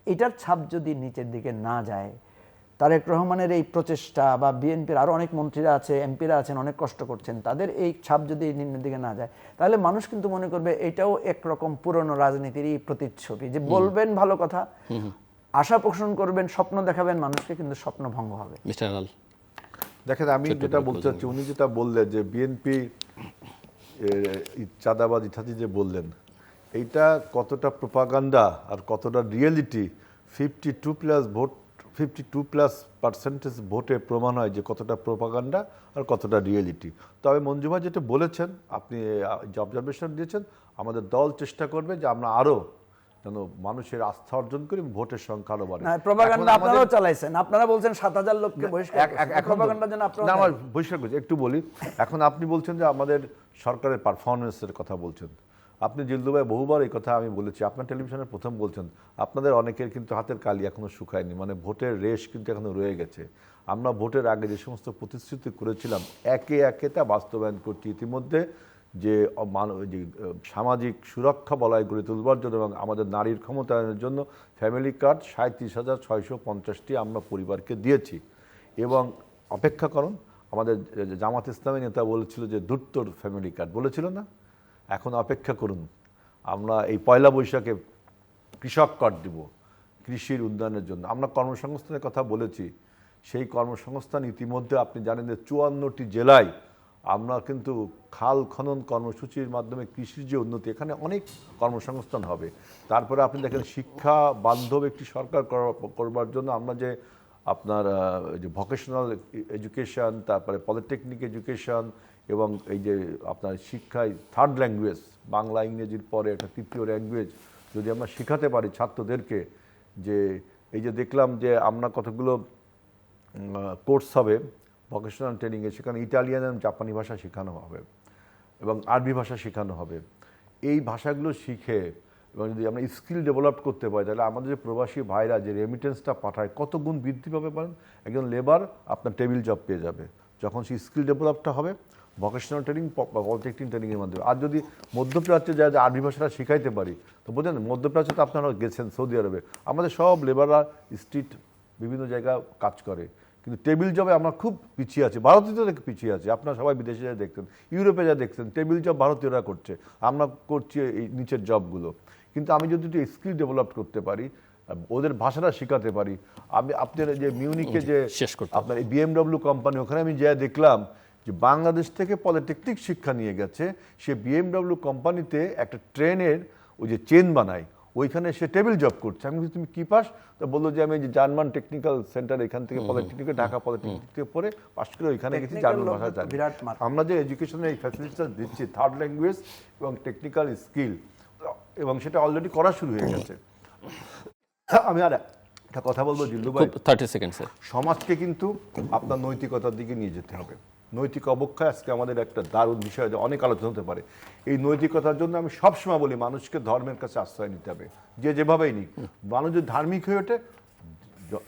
এটার ছাপ যদি নিচের দিকে না যায়, তারেক রহমানের এই প্রচেষ্টা বা বিএনপির আরও অনেক মন্ত্রীরা আছে, এমপিরা আছেন, অনেক কষ্ট করছেন, তাদের এই ছাপ যদি নিম্নের দিকে না যায়, তাহলে মানুষ কিন্তু মনে করবে এটাও একরকম পুরনো রাজনীতিরই প্রতিচ্ছবি, যে বলবেন ভালো কথা, আশা পোষণ করবেন, স্বপ্ন দেখাবেন মানুষকে, কিন্তু স্বপ্ন ভঙ্গ হবে। দেখেন, আমি যেটা বলতে চাচ্ছি, উনি যেটা বললেন যে বিএনপি চাঁদাবাজ ইত্যাদি যে বললেন, এইটা কতটা প্রোপাগান্ডা আর কতটা রিয়েলিটি 52+ ভোটে প্রমাণ হয় যে কতটা প্রোপাগান্ডা আর কতটা রিয়েলিটি। তবে মঞ্জু ভাই যেটা বলেছেন, আপনি যে অবজারভেশন দিয়েছেন, আমাদের দল চেষ্টা করবে যে আমরা আরও যেন মানুষের আস্থা অর্জন করি, ভোটের সংখ্যা আরো বাড়ে। প্রোপাগান্ডা আপনারাও চালাইছেন, আপনারা বলছেন 7000 লোককে বহিষ্কার। প্রোপাগান্ডা যেন আপনারা না, আমার বহিষ্কার করছি, একটু বলি। এখন আপনি বলছেন যে আমাদের সরকারের পারফরমেন্সের কথা বলছেন। আপনি জিল্লু ভাই বহুবার এই কথা আমি বলেছি, আপনার টেলিভিশনের প্রথম বলছেন, আপনাদের অনেকের কিন্তু হাতের কালি এখনো শুকায়নি, মানে ভোটের রেশ কিন্তু এখনো রয়ে গেছে। আমরা ভোটের আগে যে সমস্ত প্রতিশ্রুতি করেছিলাম, একে একে তা বাস্তবায়ন করছি। ইতিমধ্যে যে সামাজিক সুরক্ষা বলয় গড়ে তুলবার জন্য এবং আমাদের নারীর ক্ষমতায়নের জন্য ফ্যামিলি কার্ড 37,650টি আমরা পরিবারকে দিয়েছি। এবং অপেক্ষা করুন, আমাদের জামাত ইসলামী নেতা বলেছিল যে ধূর্তর ফ্যামিলি কার্ড বলেছিল না, এখন অপেক্ষা করুন, আমরা এই পয়লা বৈশাখে কৃষক কার্ড দিব কৃষির উন্নয়নের জন্য। আমরা কর্মসংস্থানের কথা বলেছি, সেই কর্মসংস্থান ইতিমধ্যে আপনি জানেন যে 54টি জেলায় আমরা কিন্তু খাল খনন কর্মসূচির মাধ্যমে কৃষির যে উন্নতি, এখানে অনেক কর্মসংস্থান হবে। তারপরে আপনি দেখেন শিক্ষা বান্ধব একটি সরকার করবার জন্য আমরা যে আপনার যে ভোকেশনাল এডুকেশন, তারপরে পলিটেকনিক এডুকেশন, এবং এই যে আপনার শিক্ষায় 3rd ল্যাঙ্গুয়েজ, বাংলা ইংরেজির পরে একটা 3য় ল্যাঙ্গুয়েজ যদি আমরা শেখাতে পারি ছাত্রদেরকে, যে এই যে দেখলাম যে আমরা কতগুলো কোর্স হবে ভোকেশনাল ট্রেনিংয়ে, সেখানে ইটালিয়ান এবং জাপানি ভাষা শেখানো হবে এবং আরবি ভাষা শেখানো হবে। এই ভাষাগুলো শিখে এবং যদি আমরা স্কিল ডেভেলপ করতে পারি, তাহলে আমাদের যে প্রবাসী ভাইরা যে রেমিটেন্সটা পাঠায় কত গুণ বৃদ্ধি পাবে পারেন। একজন লেবার আপনার টেবিল জব পেয়ে যাবে যখন সেই স্কিল ডেভেলপটা হবে ভোকেশনাল ট্রেনিং, পলিটেকনিক ট্রেনিংয়ের মাধ্যমে। আর যদি মধ্যপ্রাচ্যে যায় যে আরবি ভাষাটা শিখাইতে পারি, তো বোঝেন মধ্যপ্রাচ্যে তো আপনারা গেছেন সৌদি আরবে, আমাদের সব লেবাররা স্ট্রিট বিভিন্ন জায়গায় কাজ করে, কিন্তু টেবিল জবে আমরা খুব পিছিয়ে আছি, ভারতীয় থেকে পিছিয়ে আছি। আপনারা সবাই বিদেশে যা দেখছেন, ইউরোপে যা দেখছেন, টেবিল জব ভারতীয়রা করছে, আমরা করছি এই নিচের জবগুলো। কিন্তু আমি যদি একটু স্কিল ডেভেলপ করতে পারি, ওদের ভাষাটা শেখাতে পারি। আপনার যে মিউনিকে যে আপনার এই বিএমডব্লিউ কোম্পানি, ওখানে আমি যা দেখলাম যে বাংলাদেশ থেকে পলিটেকনিক শিক্ষা নিয়ে গেছে, সে বিএমডব্লিউ কোম্পানিতে একটা ট্রেনের ওই যে চেন বানায়, ওইখানে সে টেবিল জব করছে। আমি বলছি, তুমি কি পাস? তো বললো যে আমি যে জার্মান টেকনিক্যাল সেন্টার, এখান থেকে পলিটেকনিকে, ঢাকা পলিটেকনিক থেকে পড়ে পাশ করে ওইখানে গেছি, জার্মান ভাষা জানি। আমরা যে এডুকেশনে এই ফ্যাসিলিটিটা দিচ্ছি, থার্ড ল্যাঙ্গুয়েজ এবং টেকনিক্যাল স্কিল, এবং সেটা অলরেডি করা শুরু হয়ে গেছে। আমি আর একটা কথা বলবো জিল্লু ভাই, 30 সেকেন্ড স্যার। সমাজকে কিন্তু আপনার নৈতিকতার দিকে নিয়ে যেতে হবে। নৈতিক অবক্ষয় আজকে আমাদের একটা দারুণ বিষয়, অনেক আলোচনা হতে পারে। এই নৈতিকতার জন্য আমি সবসময় বলি মানুষকে ধর্মের কাছে আশ্রয় নিতে হবে, যে যেভাবেই নিক। মানুষ যদি ধার্মিক হয়ে ওঠে,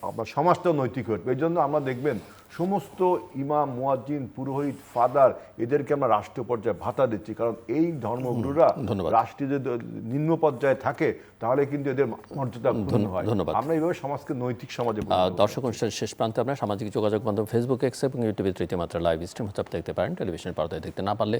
আপনার সমাজটাও নৈতিক হয়ে উঠবে। এই জন্য আমরা দেখবেন সমস্ত ইমাম, মুয়াজ্জিন, পুরোহিত, ফাদার, এদেরকে আমরা রাষ্ট্রীয় পর্যায়ে ভাতা দিচ্ছি, কারণ এই ধর্মগুরুরা রাষ্ট্রীয় যে নিম্ন পর্যায়ে থাকে, তাহলে কিন্তু এদের মর্যাদা পূর্ণ হয়। ধন্যবাদ। আমরা এইভাবে সমাজকে নৈতিক সমাজে দর্শক অনুষ্ঠানের শেষ প্রান্তে আমরা সামাজিক যোগাযোগ মাধ্যম ফেসবুক, এক্স এবং ইউটিউবে তৃতীয় মাত্রা লাইভ স্ট্রিম হচ্ছে, আপনি দেখতে পারেন। টেলিভিশনের পর্দায় দেখতে না পারলে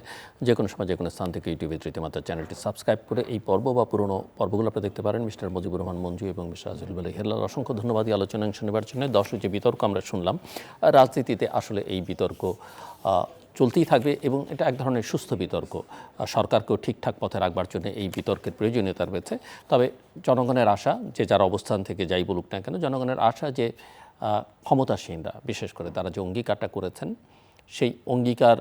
যে কোনো সময় যে কোনো স্থান থেকে ইউটিউবে তৃতীয় মাত্রা চ্যানেলটি সাবস্ক্রাইব করে এই পর্ব বা পুরনো পর্বগুলো আপনি দেখতে পারেন। মিস্টার মুজিবুর রহমান মঞ্জু এবং মিস্টার আজিজুল বারী হেলাল, অসংখ্য ধন্যবাদ এই আলোচনা অংশ নেবার জন্য। দর্শক, যে বিতর্ক আমরা শুনলাম, রাজনীতিতে আসলে এই বিতর্ক চলতেই থাকবে এবং এটা এক ধরনের সুস্থ বিতর্ক। সরকারকেও ঠিকঠাক পথে রাখবার জন্য এই বিতর্কের প্রয়োজনীয়তা রয়েছে। তবে জনগণের আশা, যে যার অবস্থান থেকে যাই বলুক না কেন, জনগণের আশা যে ক্ষমতাসীনরা বিশেষ করে তারা যে অঙ্গীকারটা করেছেন, সেই অঙ্গীকার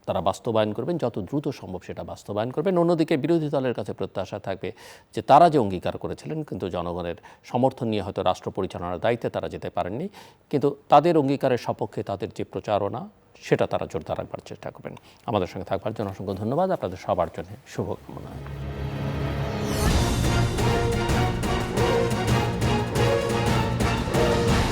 তারা বাস্তবায়ন করবেন, যত দ্রুত সম্ভব সেটা বাস্তবায়ন করবেন। অন্যদিকে বিরোধী দলের কাছে প্রত্যাশা থাকবে যে তারা যে অঙ্গীকার করেছিলেন, কিন্তু জনগণের সমর্থন নিয়ে হয়তো রাষ্ট্র পরিচালনার দায়িত্বে তারা যেতে পারেননি, কিন্তু তাদের অঙ্গীকারের সপক্ষে তাদের যে প্রচারণা, সেটা তারা জোরদার রাখবার চেষ্টা করবেন। আমাদের সঙ্গে থাকবার জন্য অসংখ্য ধন্যবাদ। আপনাদের সবার জন্য শুভকামনা।